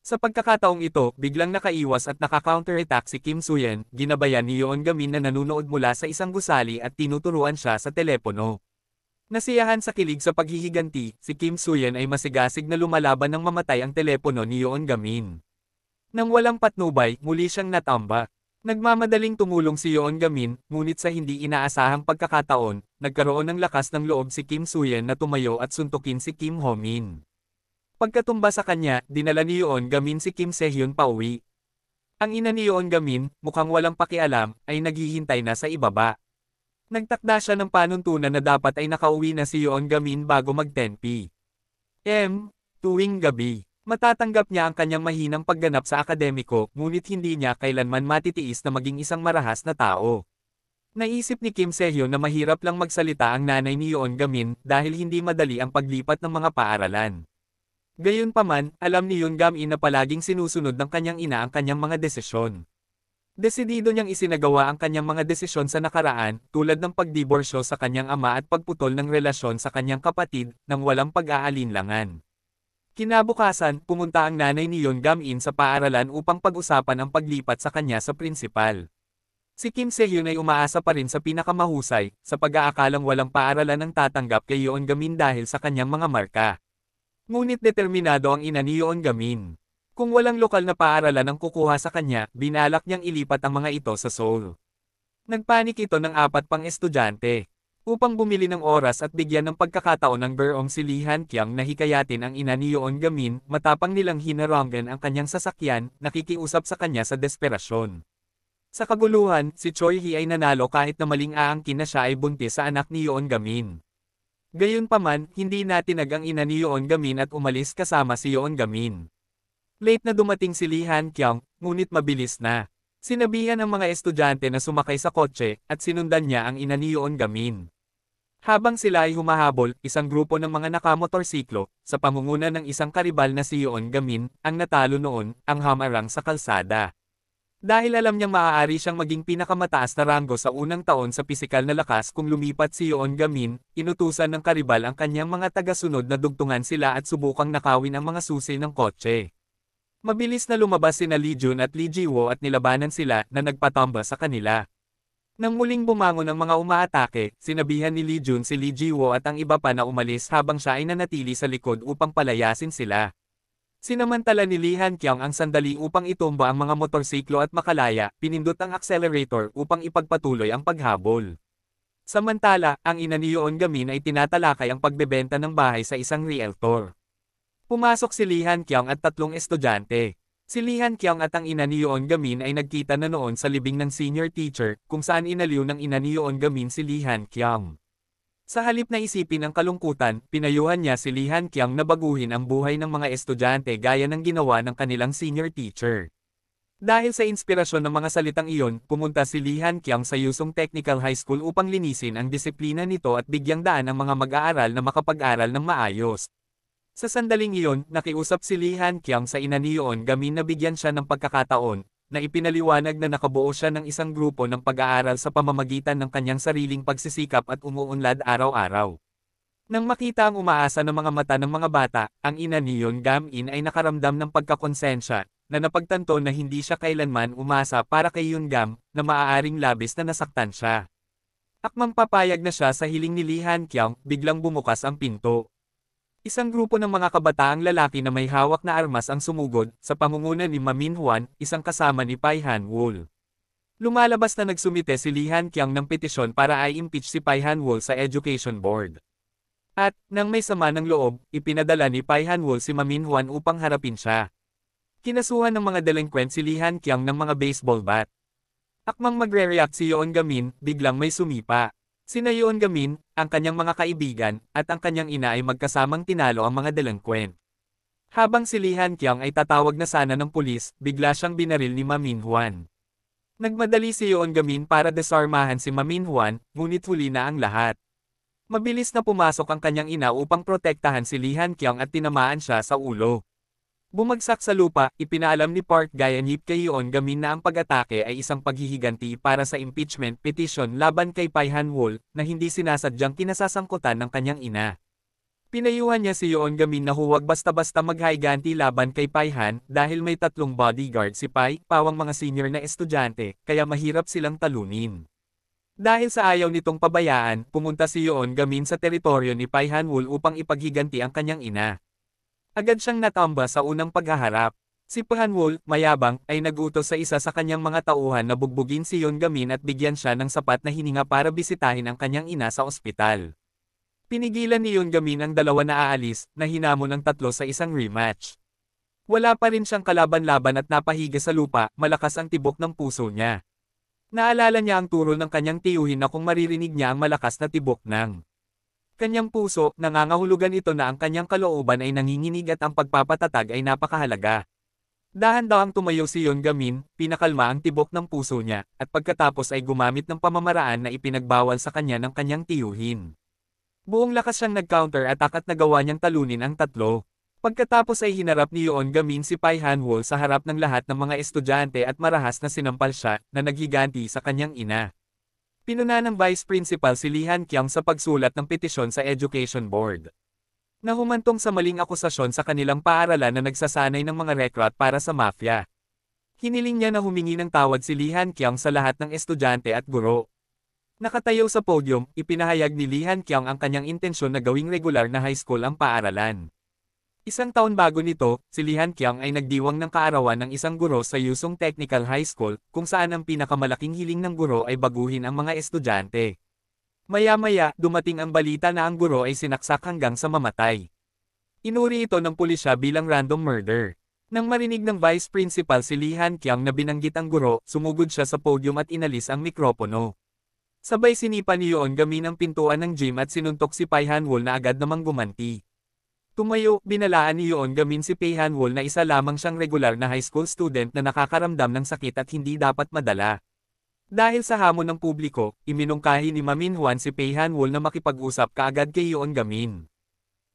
Sa pagkakataong ito, biglang nakaiwas at naka-counterattack si Kim Soo-yeon, ginabayan ni Yoon Gamin na nanunood mula sa isang gusali at tinuturuan siya sa telepono. Nasiyahan sa kilig sa paghihiganti, si Kim Soo-yeon ay masigasig na lumalaban nang mamatay ang telepono ni Yoon Gamin. Nang walang patnubay, muli siyang natambak. Nagmamadaling tumulong si Yoon Gamin, ngunit sa hindi inaasahang pagkakataon, nagkaroon ng lakas ng loob si Kim Soo-yeon na tumayo at suntukin si Kim Ho-min. Pagkatumba sa kanya, dinala ni Yoon Gamin si Kim Se-hyun pauwi. Ang ina ni Yoon Gamin, mukhang walang pakialam, ay naghihintay na sa ibaba. Nagtakda siya ng panuntunan na dapat ay nakauwi na si Yoon Gamin bago mag-10 p.m. tuwing gabi. Matatanggap niya ang kanyang mahinang pagganap sa akademiko, ngunit hindi niya kailanman matitiis na maging isang marahas na tao. Naisip ni Kim Se-hyun na mahirap lang magsalita ang nanay ni Yoon Gamin dahil hindi madali ang paglipat ng mga paaralan. Gayunpaman, alam ni Yoon Gamin na palaging sinusunod ng kanyang ina ang kanyang mga desisyon. Desidido niyang isinagawa ang kanyang mga desisyon sa nakaraan, tulad ng pagdiborsyo sa kanyang ama at pagputol ng relasyon sa kanyang kapatid, nang walang pag-aalinlangan. Kinabukasan, pumunta ang nanay ni Yoon Gamin sa paaralan upang pag-usapan ang paglipat sa kanya sa prinsipal. Si Kim Se-hyun ay umaasa pa rin sa pinakamahusay, sa pag-aakalang walang paaralan ang tatanggap kay Yoon Gamin dahil sa kanyang mga marka. Ngunit determinado ang ina ni Yoon Gamin. Kung walang lokal na paaralan ang kukuha sa kanya, binalak niyang ilipat ang mga ito sa Seoul. Nagpanik ito ng 4 pang estudyante. Upang bumili ng oras at bigyan ng pagkakataon ng Beong si Lee Han-kyung na hikayatin ang ina ni Yoon Gamin, matapang nilang hinarangan ang kanyang sasakyan, nakikiusap sa kanya sa desperasyon. Sa kaguluhan, si Choi Hee ay nanalo kahit na maling aangkin na siya ay buntis sa anak ni Yoon Gamin. Gayunpaman, hindi natinag ang ina ni Yoon Gamin at umalis kasama si Yoon Gamin. Late na dumating si Lee Han-kyung, ngunit mabilis na. Sinabihan ang mga estudyante na sumakay sa kotse, at sinundan niya ang ina ni Yoon Gamin. Habang sila ay humahabol, isang grupo ng mga nakamotorsiklo, sa pamunguna ng isang karibal na si Yoon Gamin, ang natalo noon, ang hamarang sa kalsada. Dahil alam niyang maaari siyang maging pinakamataas na ranggo sa unang taon sa pisikal na lakas kung lumipat si Yoon Gamin, inutusan ng karibal ang kanyang mga tagasunod na dugtungan sila at subukang nakawin ang mga susi ng kotse. Mabilis na lumabas sina Lee Jun at Lee Ji-woo at nilabanan sila na nagpatamba sa kanila. Nang muling bumangon ang mga umaatake, sinabihan ni Lee Jun si Lee Ji-woo at ang iba pa na umalis habang siya ay nanatili sa likod upang palayasin sila. Sinamantala ni Lee Han-kyung ang sandali upang itumba ang mga motorsiklo at makalaya, pinindot ang accelerator upang ipagpatuloy ang paghabol. Samantala, ang ina ni Yoon Gamin ay tinatalakay ang pagbebenta ng bahay sa isang realtor. Pumasok si Lee Han-kyung at 3 estudyante. Si Lee Han-kyung at ang ina ni Yoon Gamin ay nagkita na noon sa libing ng senior teacher, kung saan inaliw ng ina ni Yoon Gamin si Lee Han-kyung. Sa halip na isipin ang kalungkutan, pinayuhan niya si Lee Han-kyung na baguhin ang buhay ng mga estudyante gaya ng ginawa ng kanilang senior teacher. Dahil sa inspirasyon ng mga salitang iyon, pumunta si Lee Han-kyung sa Yusung Technical High School upang linisin ang disiplina nito at bigyang daan ang mga mag-aaral na makapag-aral ng maayos. Sa sandaling iyon, nakiusap si Lee Han-kyung sa ina ni Yoon Gamin na bigyan siya ng pagkakataon, na ipinaliwanag na nakabuo siya ng isang grupo ng pag-aaral sa pamamagitan ng kanyang sariling pagsisikap at umuunlad araw-araw. Nang makita ang umaasa ng mga mata ng mga bata, ang ina ni Yoon Gamin ay nakaramdam ng pagkakonsensya, na napagtanto na hindi siya kailanman umasa para kay Yoon Gam, na maaaring labis na nasaktan siya. Akmang papayag na siya sa hiling ni Lee Han-kyung, biglang bumukas ang pinto. Isang grupo ng mga kabataang lalaki na may hawak na armas ang sumugod, sa pangunguna ni Ma Min-hwan, isang kasama ni Pai Han-wol. Lumalabas na nagsumite si Lee Han-kyung ng petisyon para i-impeach si Pai Han-wol sa Education Board. At, nang may sama ng loob, ipinadala ni Pai Han-wol si Ma Min-hwan upang harapin siya. Kinasuhan ng mga delinquent si Lee Han-kyung ng mga baseball bat. Akmang magre-react si Yoon Gamin, biglang may sumipa. Sina Yoon Gamin, ang kanyang mga kaibigan, at ang kanyang ina ay magkasamang tinalo ang mga delinquent. Habang si Lee Han-kyung ay tatawag na sana ng pulis, bigla siyang binaril ni Ma Min-hwan. Nagmadali si Yoon Gamin para desarmahan si Ma Min-hwan, ngunit huli na ang lahat. Mabilis na pumasok ang kanyang ina upang protektahan si Lee Han-kyung at tinamaan siya sa ulo. Bumagsak sa lupa, ipinaalam ni Park Geun-hye kay Yoon Gamin na ang pag-atake ay isang paghihiganti para sa impeachment petition laban kay Pai Han-wol na hindi sinasadyang kinasasangkutan ng kanyang ina. Pinayuhan niya si Yoon Gamin na huwag basta-basta maghiganti laban kay Pai Han dahil may 3 bodyguard si Pai, pawang mga senior na estudyante, kaya mahirap silang talunin. Dahil sa ayaw nitong pabayaan, pumunta si Yoon Gamin sa teritoryo ni Pai Han-wol upang ipaghiganti ang kanyang ina. Agad siyang natamba sa unang paghaharap. Si Pai Han-wol, mayabang, ay nagutos sa isa sa kanyang mga tauhan na bugbugin si Yoon Gamin at bigyan siya ng sapat na hininga para bisitahin ang kanyang ina sa ospital. Pinigilan ni Yoon Gamin ang dalawa na aalis, na hinamon ng 3 sa isang rematch. Wala pa rin siyang kalaban-laban at napahiga sa lupa, malakas ang tibok ng puso niya. Naalala niya ang turo ng kanyang tiyuhin na kung maririnig niya ang malakas na tibok ng kanyang puso, nangangahulugan ito na ang kanyang kalooban ay nanginginig at ang pagpapatatag ay napakahalaga. Dahan-dahang tumayo si Yoon Gamin, pinakalma ang tibok ng puso niya, at pagkatapos ay gumamit ng pamamaraan na ipinagbawal sa kanya ng kanyang tiyuhin. Buong lakas siyang nag-counter-attack at nagawa niyang talunin ang 3. Pagkatapos ay hinarap ni Yoon Gamin si Pai Han-wol sa harap ng lahat ng mga estudyante at marahas na sinampal siya, na naghiganti sa kanyang ina. Pinuna ng Vice Principal si Lee Han-kyung sa pagsulat ng petisyon sa Education Board, na humantong sa maling akusasyon sa kanilang paaralan na nagsasanay ng mga recruit para sa mafia. Hiniling niya na humingi ng tawad si Lee Han-kyung sa lahat ng estudyante at guro. Nakatayo sa podium, ipinahayag ni Lee Han-kyung ang kanyang intensyon na gawing regular na high school ang paaralan. Isang taon bago nito, si Lee Han-kyung ay nagdiwang ng kaarawan ng isang guro sa Yusung Technical High School, kung saan ang pinakamalaking hiling ng guro ay baguhin ang mga estudyante. Maya-maya, dumating ang balita na ang guro ay sinaksak hanggang sa mamatay. Inuri ito ng pulisya bilang random murder. Nang marinig ng Vice Principal si Lee Han-kyung na binanggit ang guro, sumugod siya sa podium at inalis ang mikropono. Sabay sinipa ni Yoon Gamin ang pintuan ng gym at sinuntok si Pai Han-wol na agad namang gumanti. Tumayo, binalaan ni Yoon Gamin si Pai Han-wol na isa lamang siyang regular na high school student na nakakaramdam ng sakit at hindi dapat madala. Dahil sa hamon ng publiko, iminungkahi ni Ma Min-hwan si Pai Han-wol na makipag-usap kaagad kay Yoon Gamin.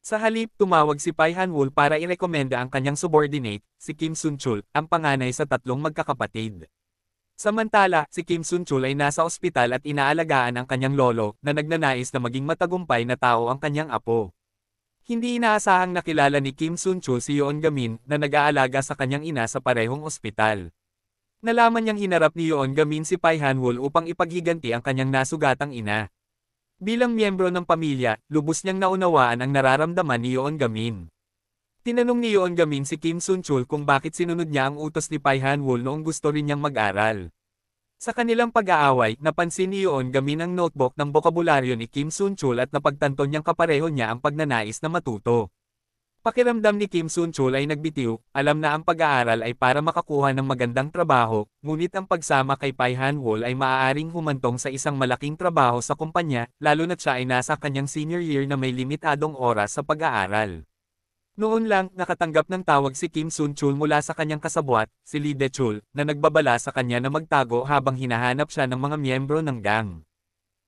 Sa halip, tumawag si Pai Han-wol para irekomenda ang kanyang subordinate, si Kim Sun-chul, ang panganay sa 3 magkakapatid. Samantala, si Kim Sun-chul ay nasa ospital at inaalagaan ang kanyang lolo, na nagnanais na maging matagumpay na tao ang kanyang apo. Hindi inaasahang nakilala ni Kim Sun-chul si Yoon Gamin na nag-aalaga sa kanyang ina sa parehong ospital. Nalaman niyang hinarap ni Yoon Gamin si Pai Han-wol upang ipaghiganti ang kanyang nasugatang ina. Bilang miyembro ng pamilya, lubos niyang naunawaan ang nararamdaman ni Yoon Gamin. Tinanong ni Yoon Gamin si Kim Sun-chul kung bakit sinunod niya ang utos ni Pai Han-wol noong gusto rin niyang mag-aral. Sa kanilang pag-aaway, napansin ni Yoon Gamin ang notebook ng bokabularyo ni Kim Sun-chul at napagtanto niyang kapareho niya ang pagnanais na matuto. Pakiramdam ni Kim Sun-chul ay nagbitiw, alam na ang pag-aaral ay para makakuha ng magandang trabaho, ngunit ang pagsama kay Pai Han-wol ay maaaring humantong sa isang malaking trabaho sa kumpanya, lalo na siya ay nasa kanyang senior year na may limitadong oras sa pag-aaral. Noon lang, nakatanggap ng tawag si Kim Sun-chul mula sa kanyang kasabwat, si Lee De-chul, na nagbabala sa kanya na magtago habang hinahanap siya ng mga miyembro ng gang.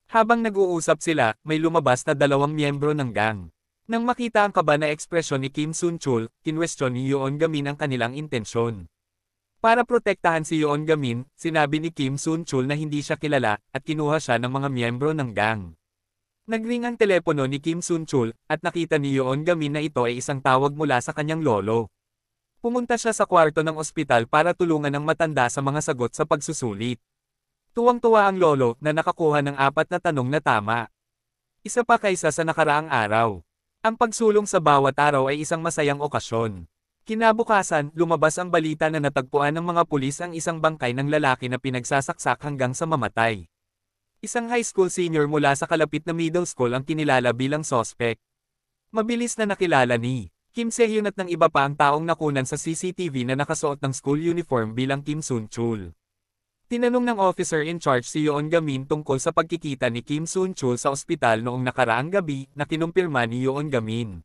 Habang nag-uusap sila, may lumabas na 2 miyembro ng gang. Nang makita ang kaba na ekspresyon ni Kim Sun-chul, kinwestiyon ni Yoon Gamin ang kanilang intensyon. Para protektahan si Yoon Gamin, sinabi ni Kim Sun-chul na hindi siya kilala, at kinuha siya ng mga miyembro ng gang. Nagring ang telepono ni Kim Sun-chul, at nakita ni Yoon Gamin na ito ay isang tawag mula sa kanyang lolo. Pumunta siya sa kwarto ng ospital para tulungan ang matanda sa mga sagot sa pagsusulit. Tuwang-tuwa ang lolo na nakakuha ng 4 na tanong na tama. Isa pa kaysa sa nakaraang araw. Ang pagsulong sa bawat araw ay isang masayang okasyon. Kinabukasan, lumabas ang balita na natagpuan ng mga pulis ang isang bangkay ng lalaki na pinagsasaksak hanggang sa mamatay. Isang high school senior mula sa kalapit na middle school ang kinilala bilang sospek. Mabilis na nakilala ni Kim Se-hyun at ng iba pa ang taong nakunan sa CCTV na nakasuot ng school uniform bilang Kim Sun-chul. Tinanong ng officer in charge si Yoon Gamin tungkol sa pagkikita ni Kim Sun-chul sa ospital noong nakaraang gabi na kinumpirma ni Yoon Gamin.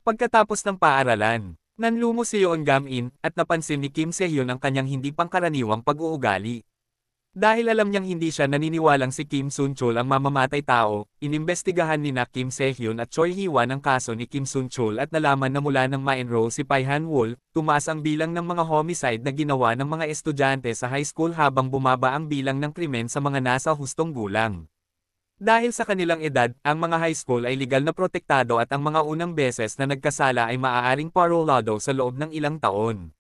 Pagkatapos ng paaralan, nanlumo si Yoon Gamin at napansin ni Kim Se-hyun ang kanyang hindi pangkaraniwang pag-uugali. Dahil alam niyang hindi siya naniniwalang si Kim Sun-chul ang mamamatay tao, inimbestigahan ni Kim Se-hyun at Choi Hee-wan ang kaso ni Kim Sun-chul at nalaman na mula nang ma-enroll si Pai Han-wol, tumaas ang bilang ng mga homicide na ginawa ng mga estudyante sa high school habang bumaba ang bilang ng krimen sa mga nasa hustong gulang. Dahil sa kanilang edad, ang mga high school ay legal na protektado at ang mga unang beses na nagkasala ay maaaring parolado sa loob ng ilang taon.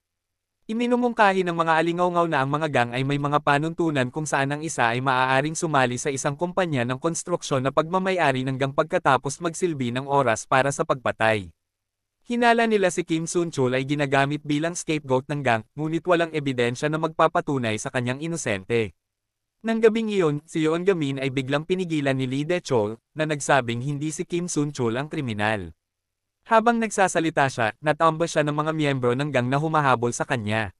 Iminumungkahi ng mga alingawngaw na ang mga gang ay may mga panuntunan kung saan ang isa ay maaaring sumali sa isang kumpanya ng konstruksyon na pagmamayari hanggang pagkatapos magsilbi ng oras para sa pagpatay. Hinala nila si Kim Sun-chul ay ginagamit bilang scapegoat ng gang, ngunit walang ebidensya na magpapatunay sa kanyang inosente. Nang gabing iyon, si Yeon Gamin ay biglang pinigilan ni Lee Dae-chol, na nagsabing hindi si Kim Sun-chul ang kriminal. Habang nagsasalita siya, natamba siya ng mga miyembro ng gang na humahabol sa kanya.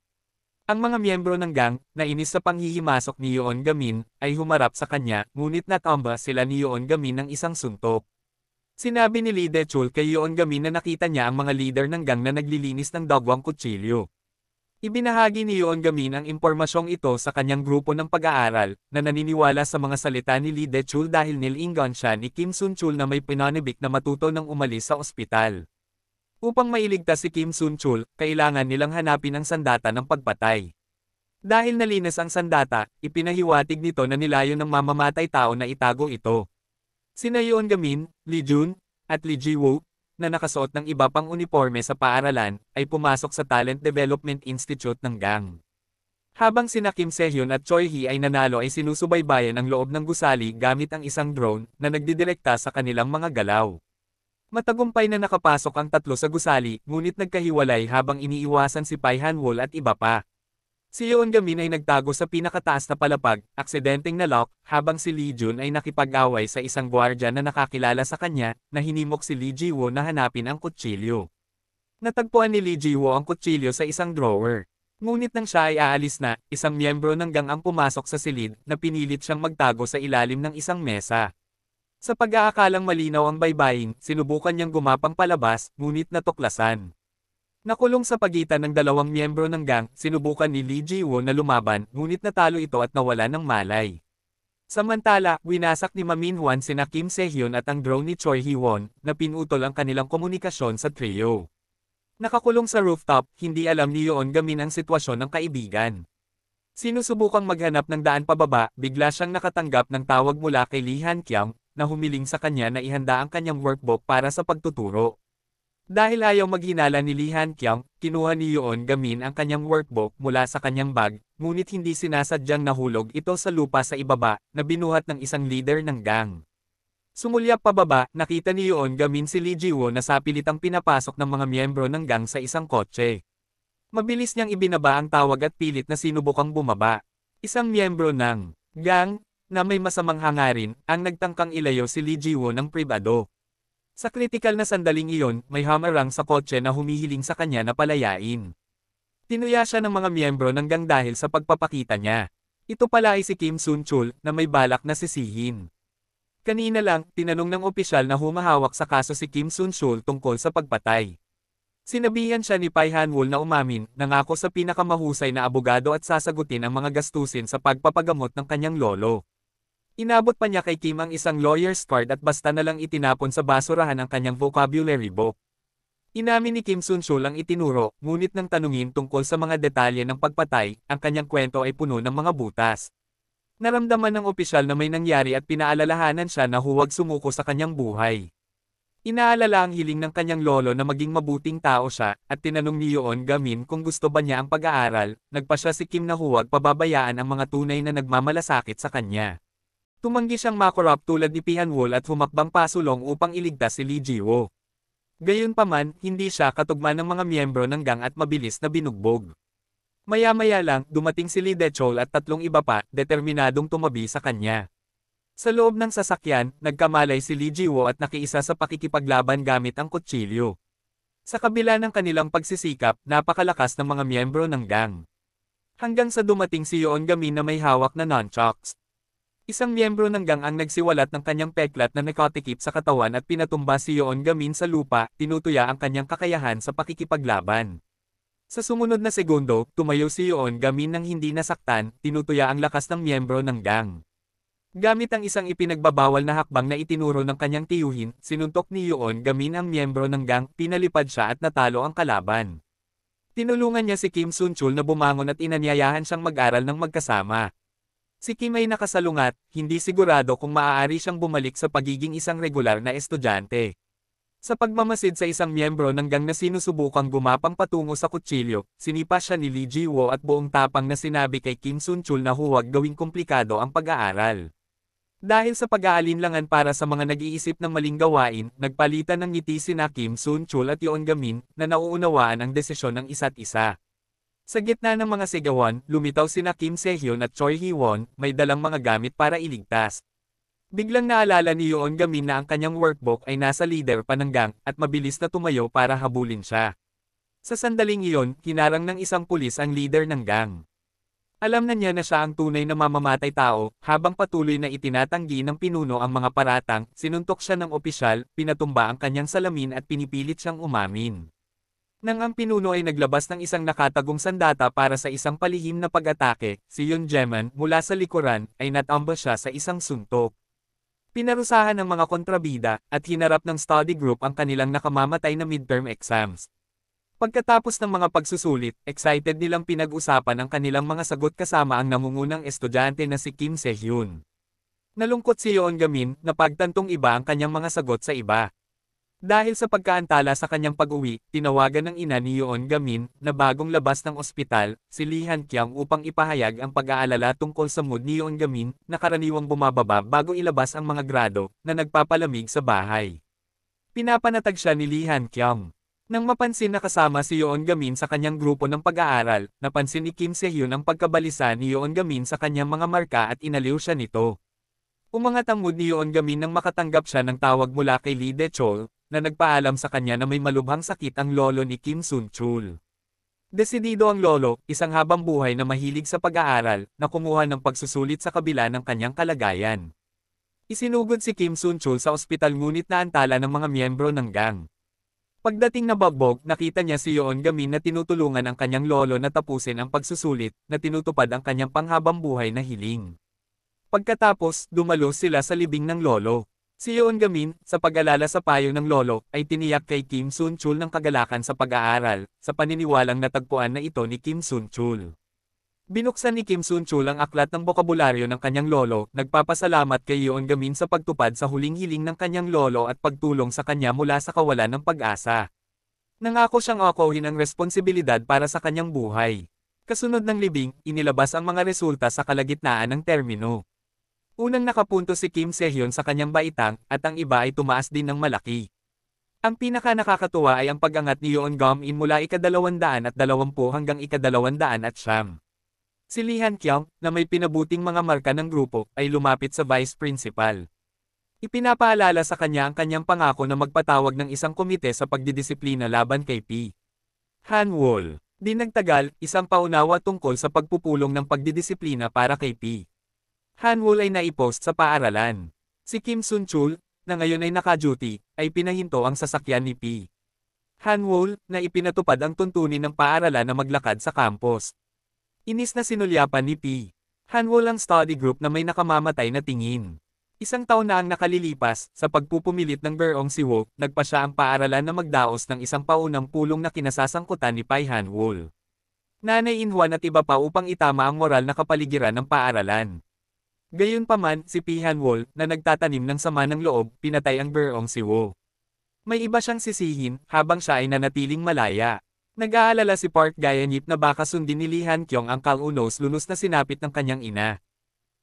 Ang mga miyembro ng gang, na inis sa panghihimasok ni Yeon Gamin, ay humarap sa kanya, ngunit natamba sila ni Yeon Gamin ng isang suntok. Sinabi ni Lee Dae-chul kay Yeon Gamin na nakita niya ang mga leader ng gang na naglilinis ng dagwang kutsilyo. Ibinahagi ni Yeon Gamin ang impormasyong ito sa kanyang grupo ng pag-aaral, na naniniwala sa mga salita ni Lee Dae-chul dahil nilingon siya ni Kim Sun-chul na may pinanibik na matuto nang umalis sa ospital. Upang mailigtas si Kim Sun-chul, kailangan nilang hanapin ang sandata ng pagpatay. Dahil nalinis ang sandata, ipinahiwatig nito na nilayon ng mamamatay tao na itago ito. Sina Yeon Gamin, Lee Jun, at Lee Ji-woo, na nakasuot ng iba pang uniforme sa paaralan, ay pumasok sa Talent Development Institute ng gang. Habang sina Kim Se-hyun at Choi Hee ay nanalo ay sinusubaybayan ang loob ng gusali gamit ang isang drone na nagdidirekta sa kanilang mga galaw. Matagumpay na nakapasok ang tatlo sa gusali, ngunit nagkahiwalay habang iniiwasan si Pai Han-wol at iba pa. Si Yeon Gamin ay nagtago sa pinakataas na palapag, aksidenteng nalock, habang si Lee Jun ay nakipag-away sa isang gwardya na nakakilala sa kanya, na hinimok si Lee Ji-woo na hanapin ang kutsilyo. Natagpuan ni Lee Ji-woo ang kutsilyo sa isang drawer. Ngunit nang siya ay aalis na, isang miyembro ng gang ang pumasok sa silid, na pinilit siyang magtago sa ilalim ng isang mesa. Sa pag-aakalang malinaw ang baybayin, sinubukan niyang gumapang palabas, ngunit natuklasan. Nakulong sa pagitan ng dalawang miyembro ng gang, sinubukan ni Lee Ji-woo na lumaban, ngunit natalo ito at nawala ng malay. Samantala, winasak ni Ma Min-hwan sina Kim Se-hyun at ang drone ni Choi Hee-won, na pinutol ang kanilang komunikasyon sa trio. Nakakulong sa rooftop, hindi alam ni Yeon Gamin ang sitwasyon ng kaibigan. Sinusubukang maghanap ng daan pababa, bigla siyang nakatanggap ng tawag mula kay Lee Han-kyung, na humiling sa kanya na ihanda ang kanyang workbook para sa pagtuturo. Dahil ayaw maghinala ni Lee Han-kyung, kinuha ni Yeon Gamin ang kanyang workbook mula sa kanyang bag, ngunit hindi sinasadyang nahulog ito sa lupa sa ibaba, na binuhat ng isang leader ng gang. Sumulyap pababa, nakita ni Yeon Gamin si Lee Ji-woo na sapilitang pinapasok ng mga miyembro ng gang sa isang kotse. Mabilis niyang ibinaba ang tawag at pilit na sinubukang bumaba. Isang miyembro ng gang, na may masamang hangarin, ang nagtangkang ilayo si Lee Ji-woo ng pribado. Sa kritikal na sandaling iyon, may hamarang sa kotse na humihiling sa kanya na palayain. Tinuya siya ng mga miyembro ng gang dahil sa pagpapakita niya. Ito pala ay si Kim Sun-chul, na may balak na sisihin. Kanina lang, tinanong ng opisyal na humahawak sa kaso si Kim Sun-chul tungkol sa pagpatay. Sinabihan siya ni Pai Han-wol na umamin, nangako sa pinakamahusay na abogado at sasagutin ang mga gastusin sa pagpapagamot ng kanyang lolo. Inabot pa niya kay Kim ang isang lawyer's card at basta na lang itinapon sa basurahan ang kanyang vocabulary book. Inamin ni Kim Sun-chul ang itinuro, ngunit nang tanungin tungkol sa mga detalye ng pagpatay, ang kanyang kwento ay puno ng mga butas. Naramdaman ng opisyal na may nangyari at pinaalalahanan siya na huwag sumuko sa kanyang buhay. Inaalala ang hiling ng kanyang lolo na maging mabuting tao siya, at tinanong ni Yeon Gamin kung gusto ba niya ang pag-aaral, nagpasya si Kim na huwag pababayaan ang mga tunay na nagmamalasakit sa kanya. Tumanggi siyang makorap tulad ni Pai Han-wol at humakbang pasulong upang iligtas si Lee Ji-woo. Gayunpaman, hindi siya katugma ng mga miyembro ng gang at mabilis na binugbog. Maya-maya lang, dumating si Lee Dae-chol at tatlong iba pa, determinadong tumabi sa kanya. Sa loob ng sasakyan, nagkamalay si Lee Ji-woo at nakiisa sa pakikipaglaban gamit ang kutsilyo. Sa kabila ng kanilang pagsisikap, napakalakas ng mga miyembro ng gang. Hanggang sa dumating si Yeon Gamin na may hawak na nunchucks. Isang miyembro ng gang ang nagsiwalat ng kanyang peklat na nakatikip sa katawan at pinatumba si Yeon Gamin sa lupa, tinutuya ang kanyang kakayahan sa pakikipaglaban. Sa sumunod na segundo, tumayo si Yoon Gamin nang hindi nasaktan, tinutuya ang lakas ng miyembro ng gang. Gamit ang isang ipinagbabawal na hakbang na itinuro ng kanyang tiyuhin, sinuntok ni Yoon Gamin ang miyembro ng gang, pinalipad siya at natalo ang kalaban. Tinulungan niya si Kim Sun-chul na bumangon at inanyayahan siyang mag-aral ng magkasama. Si Kim ay nakasalungat, hindi sigurado kung maaari siyang bumalik sa pagiging isang regular na estudyante. Sa pagmamasid sa isang miyembro ng gang na sinusubukang gumapang patungo sa kutsilyo, sinipa siya ni Lee Ji-woo at buong tapang na sinabi kay Kim Sun-chul na huwag gawing komplikado ang pag-aaral. Dahil sa pag-aalinlangan para sa mga nag-iisip ng maling gawain, nagpalitan ng ngiti sina Kim Sun-chul at Yoon Gamin na nauunawaan ang desisyon ng isa't isa. Sa gitna ng mga sigawan, lumitaw sina Kim Se-hyun at Choi Hee-won, may dalang mga gamit para iligtas. Biglang naalala ni Yoon Gamin na ang kanyang workbook ay nasa leader pa ng gang, at mabilis na tumayo para habulin siya. Sa sandaling iyon, hinarang ng isang pulis ang leader ng gang. Alam na niya na siya ang tunay na mamamatay tao, habang patuloy na itinatanggi ng pinuno ang mga paratang, sinuntok siya ng opisyal, pinatumba ang kanyang salamin at pinipilit siyang umamin. Nang ang pinuno ay naglabas ng isang nakatagong sandata para sa isang palihim na pag-atake, si Yoon Jae-man, mula sa likuran, ay natamba siya sa isang suntok. Pinarusahan ng mga kontrabida, at hinarap ng study group ang kanilang nakamamatay na midterm exams. Pagkatapos ng mga pagsusulit, excited nilang pinag-usapan ang kanilang mga sagot kasama ang nangungunang estudyante na si Kim Se-hyun. Nalungkot si Yoon Gamin na pagtantong iba ang kanyang mga sagot sa iba. Dahil sa pagkaantala sa kanyang pag-uwi, tinawagan ng ina ni Yoon Gamin na bagong labas ng ospital, si Lee Han-kyung upang ipahayag ang pag-aalala tungkol sa mood ni Yoon Gamin na karaniwang bumababa bago ilabas ang mga grado na nagpapalamig sa bahay. Pinapanatag siya ni Lee Han-kyung. Nang mapansin na kasama si Yoon Gamin sa kanyang grupo ng pag-aaral, napansin ni Kim Se-hyun ang pagkabalisa ni Yoon Gamin sa kanyang mga marka at inaliw siya nito. Umangat ang mood ni Yoon Gamin nang makatanggap siya ng tawag mula kay Lee De-chol, na nagpaalam sa kanya na may malubhang sakit ang lolo ni Kim Sun-chul. Desidido ang lolo, isang habang buhay na mahilig sa pag-aaral, na kumuha ng pagsusulit sa kabila ng kanyang kalagayan. Isinugod si Kim Sun-chul sa ospital ngunit naantala ng mga miyembro ng gang. Pagdating na bagbog, nakita niya si Yoon Gamin na tinutulungan ang kanyang lolo na tapusin ang pagsusulit, na tinutupad ang kanyang panghabang buhay na hiling. Pagkatapos, dumalo sila sa libing ng lolo. Si Yoon Gamin, sa pag-alala sa payo ng lolo, ay tiniyak kay Kim Sun-chul ng kagalakan sa pag-aaral, sa paniniwalang natagpuan na ito ni Kim Sun-chul. Binuksan ni Kim Sun-chul ang aklat ng bokabularyo ng kanyang lolo, nagpapasalamat kay Yoon Gamin sa pagtupad sa huling hiling ng kanyang lolo at pagtulong sa kanya mula sa kawalan ng pag-asa. Nangako siyang akuhin ang responsibilidad para sa kanyang buhay. Kasunod ng libing, inilabas ang mga resulta sa kalagitnaan ng termino. Unang nakapunto si Kim Se-hyun sa kanyang baitang, at ang iba ay tumaas din ng malaki. Ang pinaka-nakakatuwa ay ang pag-angat ni Yoon Gamin mula ika-220 hanggang ika-209. Si Lee Han-kyung, na may pinabuting mga marka ng grupo, ay lumapit sa vice principal. Ipinapaalala sa kanya ang kanyang pangako na magpatawag ng isang komite sa pagdidisiplina laban kay P. Han-wol. Di nagtagal, isang paunawa tungkol sa pagpupulong ng pagdidisiplina para kay P. Han-wol ay naipost sa paaralan. Si Kim Sun-chul, na ngayon ay naka-duty, ay pinahinto ang sasakyan ni P. Han-wol, na ipinatupad ang tuntunin ng paaralan na maglakad sa campus. Inis na sinulyapan ni P. Han-wol ang study group na may nakamamatay na tingin. Isang taon na ang nakalilipas, sa pagpupumilit ng Beong Si-woo, nagpa siya ang paaralan na magdaos ng isang paunang pulong na kinasasangkutan ni Pai Han-wol. Nanay Inhuan at iba pa upang itama ang moral na kapaligiran ng paaralan. Gayunpaman, si Pi Han-wol, na nagtatanim ng sama ng loob, pinatay ang Beong Si-woo. May iba siyang sisihin, habang siya ay nanatiling malaya. Nag-aalala si Park Gye-nip na baka sundin ni Lee Han-kyung ang Kang-unos-lunos na sinapit ng kanyang ina.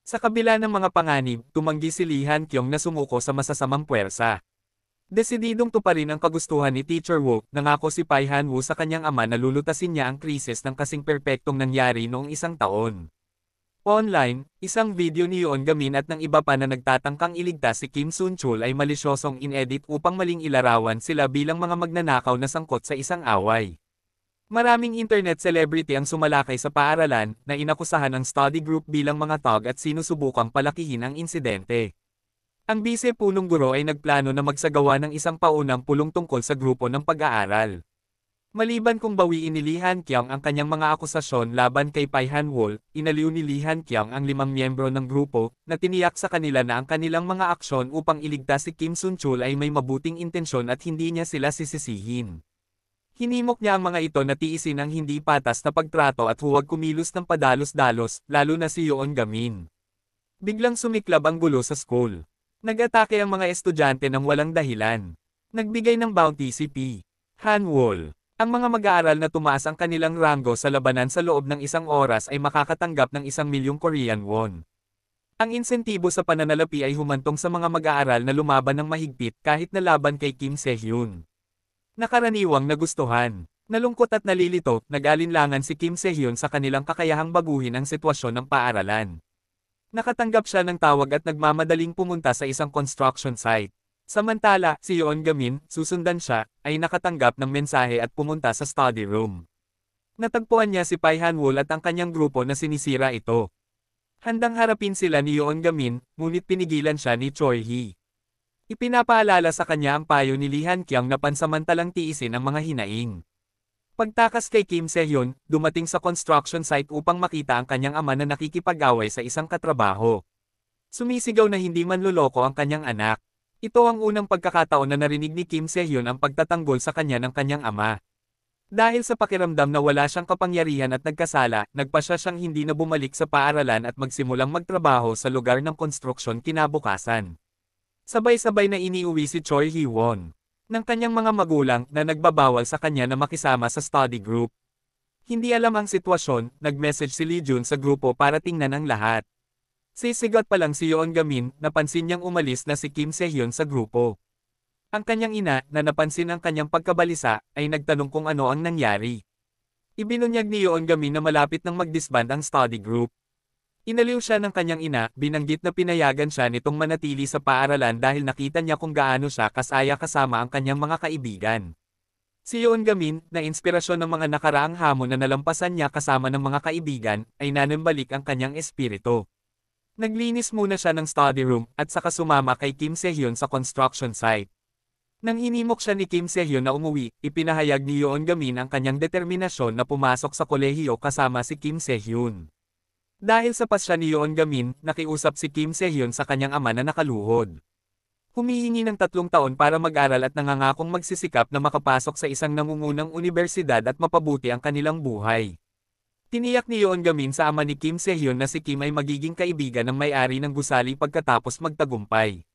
Sa kabila ng mga panganib, tumanggi si Lee Han-kyung na sumuko sa masasamang puwersa. Desididong tuparin ang kagustuhan ni Teacher Woo, nangako si Pai Han-woo sa kanyang ama na lulutasin niya ang krisis ng kasing perpektong nangyari noong isang taon. Online, isang video ni Yoon Gamin at ng iba pa na nagtatangkang iligtas si Kim Sun-chul ay malisyosong inedit upang maling ilarawan sila bilang mga magnanakaw na sangkot sa isang away. Maraming internet celebrity ang sumalakay sa paaralan na inakusahan ang study group bilang mga thug at sinusubukang palakihin ang insidente. Ang bise-punong guro ay nagplano na magsagawa ng isang paunang pulong tungkol sa grupo ng pag-aaral. Maliban kung bawiin ni Lee Han-kyung ang kanyang mga akusasyon laban kay Pai Han-wol, inaliw ni Lee Han-kyung ang 5 miyembro ng grupo na tiniyak sa kanila na ang kanilang mga aksyon upang iligtas si Kim Sun-chul ay may mabuting intensyon at hindi niya sila sisisihin. Hinimok niya ang mga ito na tiisin ang hindi patas na pagtrato at huwag kumilos ng padalos-dalos, lalo na si Yoon Gamin. Biglang sumiklab ang gulo sa school. Nag-atake ang mga estudyante ng walang dahilan. Nagbigay ng bounty si P. Han-wol. Ang mga mag-aaral na tumaas ang kanilang ranggo sa labanan sa loob ng 1 oras ay makakatanggap ng 1 milyong Korean won. Ang insentibo sa pananalapi ay humantong sa mga mag-aaral na lumaban ng mahigpit kahit na laban kay Kim Se-hyun. Nakaraniwang nagustuhan. Nalungkot at nalilito, nag-alinlangan si Kim Se-hyun sa kanilang kakayahang baguhin ang sitwasyon ng paaralan. Nakatanggap siya ng tawag at nagmamadaling pumunta sa isang construction site. Samantala, si Yoon Gamin, susundan siya, ay nakatanggap ng mensahe at pumunta sa study room. Natagpuan niya si Pai Han-wol at ang kanyang grupo na sinisira ito. Handang harapin sila ni Yoon Gamin, ngunit pinigilan siya ni Choi Hee. Ipinapaalala sa kanya ang payo ni Lee Han-kyung na pansamantalang tiisin ang mga hinaing. Pagtakas kay Kim Se-hyun, dumating sa construction site upang makita ang kanyang ama na nakikipag-away sa isang katrabaho. Sumisigaw na hindi manloloko ang kanyang anak. Ito ang unang pagkakataon na narinig ni Kim Se-hyun ang pagtatanggol sa kanya ng kanyang ama. Dahil sa pakiramdam na wala siyang kapangyarihan at nagkasala, nagpasya siyang hindi na bumalik sa paaralan at magsimulang magtrabaho sa lugar ng konstruksyon kinabukasan. Sabay-sabay na iniuwi si Choi Hee-won ng kanyang mga magulang na nagbabawal sa kanya na makisama sa study group. Hindi alam ang sitwasyon, nag-message si Lee Jun sa grupo para tingnan ang lahat. Sisigat pa lang si Yoon Gamin, napansin niyang umalis na si Kim Se-hyun sa grupo. Ang kanyang ina, na napansin ang kanyang pagkabalisa, ay nagtanong kung ano ang nangyari. Ibinunyag ni Yoon Gamin na malapit nang mag-disband ang study group. Inaliw siya ng kanyang ina, binanggit na pinayagan siya nitong manatili sa paaralan dahil nakita niya kung gaano siya kasaya kasama ang kanyang mga kaibigan. Si Yoon Gamin, na inspirasyon ng mga nakaraang hamon na nalampasan niya kasama ng mga kaibigan, ay nanambalik ang kanyang espiritu. Naglinis muna siya ng study room at saka sumama kay Kim Se-hyun sa construction site. Nang hinimok siya ni Kim Se-hyun na umuwi, ipinahayag ni Yoon Gamin ang kanyang determinasyon na pumasok sa kolehiyo kasama si Kim Se-hyun. Dahil sa pasya ni Yoon Gamin, nakiusap si Kim Se-hyun sa kanyang ama na nakaluhod. Humihingi ng 3 taon para mag-aral at nangangakong magsisikap na makapasok sa isang nangungunang unibersidad at mapabuti ang kanilang buhay. Tiniyak ni Yoon Gamin sa ama ni Kim Se-hyun na si Kim ay magiging kaibigan ng may-ari ng gusali pagkatapos magtagumpay.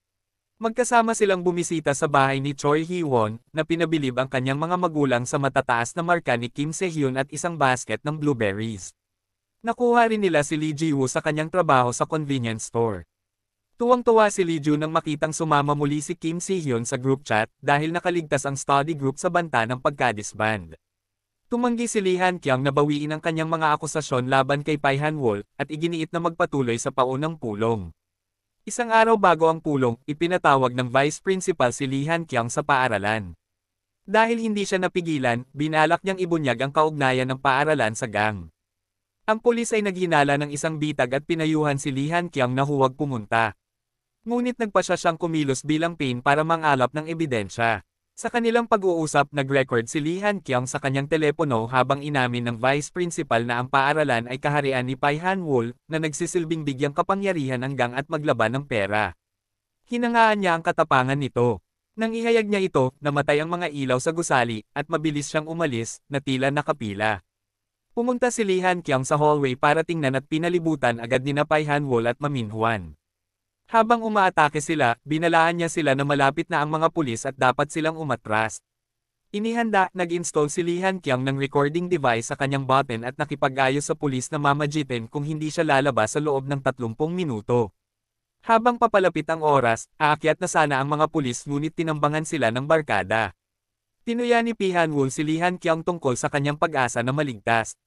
Magkasama silang bumisita sa bahay ni Choi Hee-won, na pinabilib ang kanyang mga magulang sa matataas na marka ni Kim Se-hyun at isang basket ng blueberries. Nakuha rin nila si Lee Ji-woo sa kanyang trabaho sa convenience store. Tuwang-tuwa si Lee Ju nang makitang sumama muli si Kim Se-hyun sa group chat dahil nakaligtas ang study group sa banta ng pagkadisband. Tumanggi si Lee Han-kyung na bawiin ang kanyang mga akusasyon laban kay Pai Han-wol at iginiit na magpatuloy sa paunang pulong. Isang araw bago ang pulong, ipinatawag ng vice principal si Lee Han-kyung sa paaralan. Dahil hindi siya napigilan, binalak niyang ibunyag ang kaugnayan ng paaralan sa gang. Ang pulis ay naghinala ng isang bitag at pinayuhan si Lee Han-kyung na huwag pumunta. Ngunit nagpasya siyang kumilos bilang pain para mangalap ng ebidensya. Sa kanilang pag-uusap, nag-record si Lee Han-kyung sa kanyang telepono habang inamin ng vice principal na ang paaralan ay kaharian ni Pai Han-wol, na nagsisilbing bigyang kapangyarihan ang gang at maglaban ng pera. Hinangaan niya ang katapangan nito. Nang ihayag niya ito, namatay ang mga ilaw sa gusali, at mabilis siyang umalis, na tila nakapila. Pumunta si Lee Han-kyung sa hallway para tingnan at pinalibutan agad ni Pai Han-wol at Ma Min-hwan. Habang umaatake sila, binalaan niya sila na malapit na ang mga pulis at dapat silang umatras. Inihanda, nag-install si Lee Han-kyung ng recording device sa kanyang button at nakipag-ayos sa pulis na mamagitin kung hindi siya lalabas sa loob ng 30 minuto. Habang papalapit ang oras, aakyat na sana ang mga pulis ngunit tinambangan sila ng barkada. Tinuya ni Pi Han-wol si Lee Han-kyung tungkol sa kanyang pag-asa na maligtas.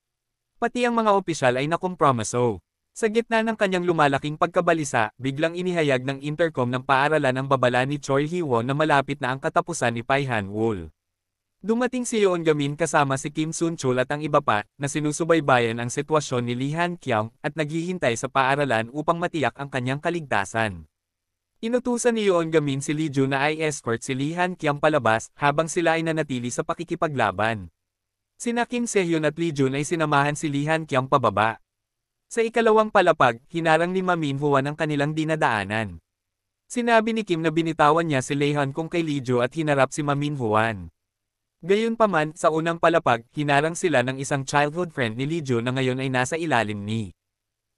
Pati ang mga opisyal ay nakompromiso. Sa gitna ng kanyang lumalaking pagkabalisa, biglang inihayag ng intercom ng paaralan ang babala ni Choi Hee-won na malapit na ang katapusan ni Pai Han-wol. Dumating si Yoon Gamin kasama si Kim Sun-chul at ang iba pa, na sinusubaybayan ang sitwasyon ni Lee Han-kyung at naghihintay sa paaralan upang matiyak ang kanyang kaligtasan. Inutusan ni Yoon Gamin si Lee Ju na i-escort si Lee Han-kyung palabas habang sila ay nanatili sa pakikipaglaban. Sina Kim Sehyun at Lee Jun ay sinamahan si Lee Han Kyung pababa. Sa ikalawang palapag, hinarang ni Ma Min-hwan ang kanilang dinadaanan. Sinabi ni Kim na binitawan niya si Lee Han Kung kay Lee Jo at hinarap si Ma Min-hwan. Gayunpaman, sa unang palapag, hinarang sila ng isang childhood friend ni Lee Jo na ngayon ay nasa ilalim ni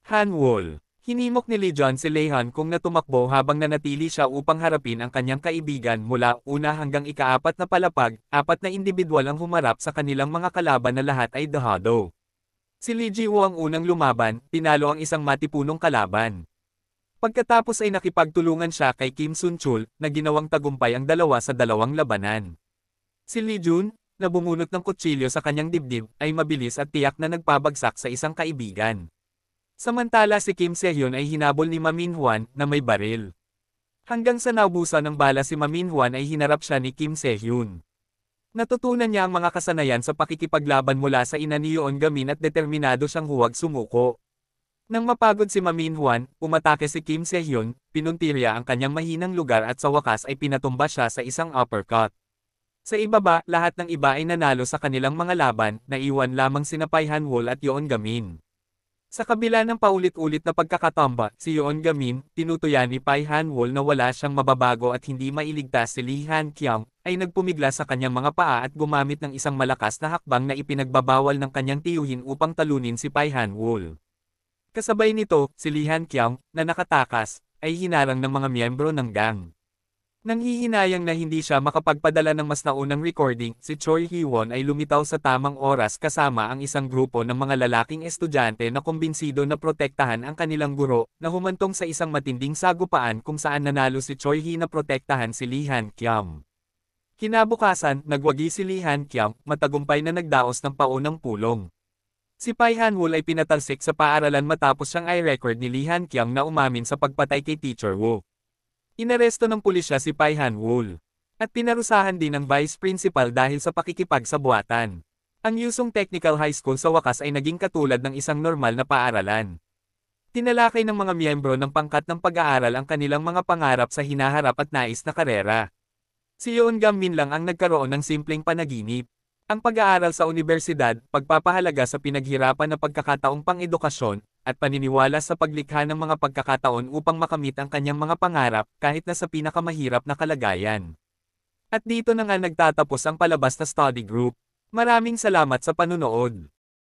Han Wol. Hinimok ni Lee Jon si Lee Han Kung na tumakbo habang nanatili siya upang harapin ang kanyang kaibigan mula una hanggang ikaapat na palapag, apat na individual ang humarap sa kanilang mga kalaban na lahat ay dahado. Si Lee Ji-woo ang unang lumaban, tinalo ang isang matipunong kalaban. Pagkatapos ay nakipagtulungan siya kay Kim Sun-chul, na ginawang tagumpay ang dalawa sa dalawang labanan. Si Lee Jun, na bumunot ng kutsilyo sa kanyang dibdib, ay mabilis at tiyak na nagpabagsak sa isang kaibigan. Samantala si Kim Sehyun ay hinabol ni Ma Min-hwan na may baril. Hanggang sa naubusan ng bala si Ma Min-hwan ay hinarap siya ni Kim Sehyun. Natutunan niya ang mga kasanayan sa pakikipaglaban mula sa ina ni Yoon Gamin at determinado siyang huwag sumuko. Nang mapagod si Ma Min-hwan, umatake si Kim Sehyun, pinuntirya ang kanyang mahinang lugar at sa wakas ay pinatumba siya sa isang uppercut. Sa ibaba, lahat ng iba ay nanalo sa kanilang mga laban, naiwan lamang sina Pai Han Wol at Yoon Gamin. Sa kabila ng paulit-ulit na pagkakatamba, si Yoon Gamin, tinutuyan ni Pai Han Wol na wala siyang mababago at hindi mailigtas si Lee Han Kyung, ay nagpumigla sa kanyang mga paa at gumamit ng isang malakas na hakbang na ipinagbabawal ng kanyang tiyuhin upang talunin si Pai Han Wol. Kasabay nito, si Lee Han Kyung, na nakatakas, ay hinarang ng mga miyembro ng gang. Nanghihinayang na hindi siya makapagpadala ng mas naunang recording, si Choi Hee-won ay lumitaw sa tamang oras kasama ang isang grupo ng mga lalaking estudyante na kumbinsido na protektahan ang kanilang guro, na humantong sa isang matinding sagupaan kung saan nanalo si Choi Hee na protektahan si Lee Han Kyung. Kinabukasan, nagwagi si Lee Han Kyung, matagumpay na nagdaos ng paunang pulong. Si Pai Han Wol ay pinatalsik sa paaralan matapos siyang i-record ni Lee Han Kyung na umamin sa pagpatay kay Teacher Woo. Inaresto ng pulisya si Pai Han Wol. At pinarusahan din ng vice principal dahil sa pakikipagsabuatan. Ang Yusung Technical High School sa wakas ay naging katulad ng isang normal na paaralan. Tinalakay ng mga miyembro ng pangkat ng pag-aaral ang kanilang mga pangarap sa hinaharap at nais na karera. Si Yoon Gamin lang ang nagkaroon ng simpleng panaginip. Ang pag-aaral sa universidad, pagpapahalaga sa pinaghirapan na pagkakataong pang-edukasyon, at paniniwala sa paglikha ng mga pagkakataon upang makamit ang kanyang mga pangarap kahit na sa pinakamahirap na kalagayan. At dito na nga nagtatapos ang palabas na study group. Maraming salamat sa panunood.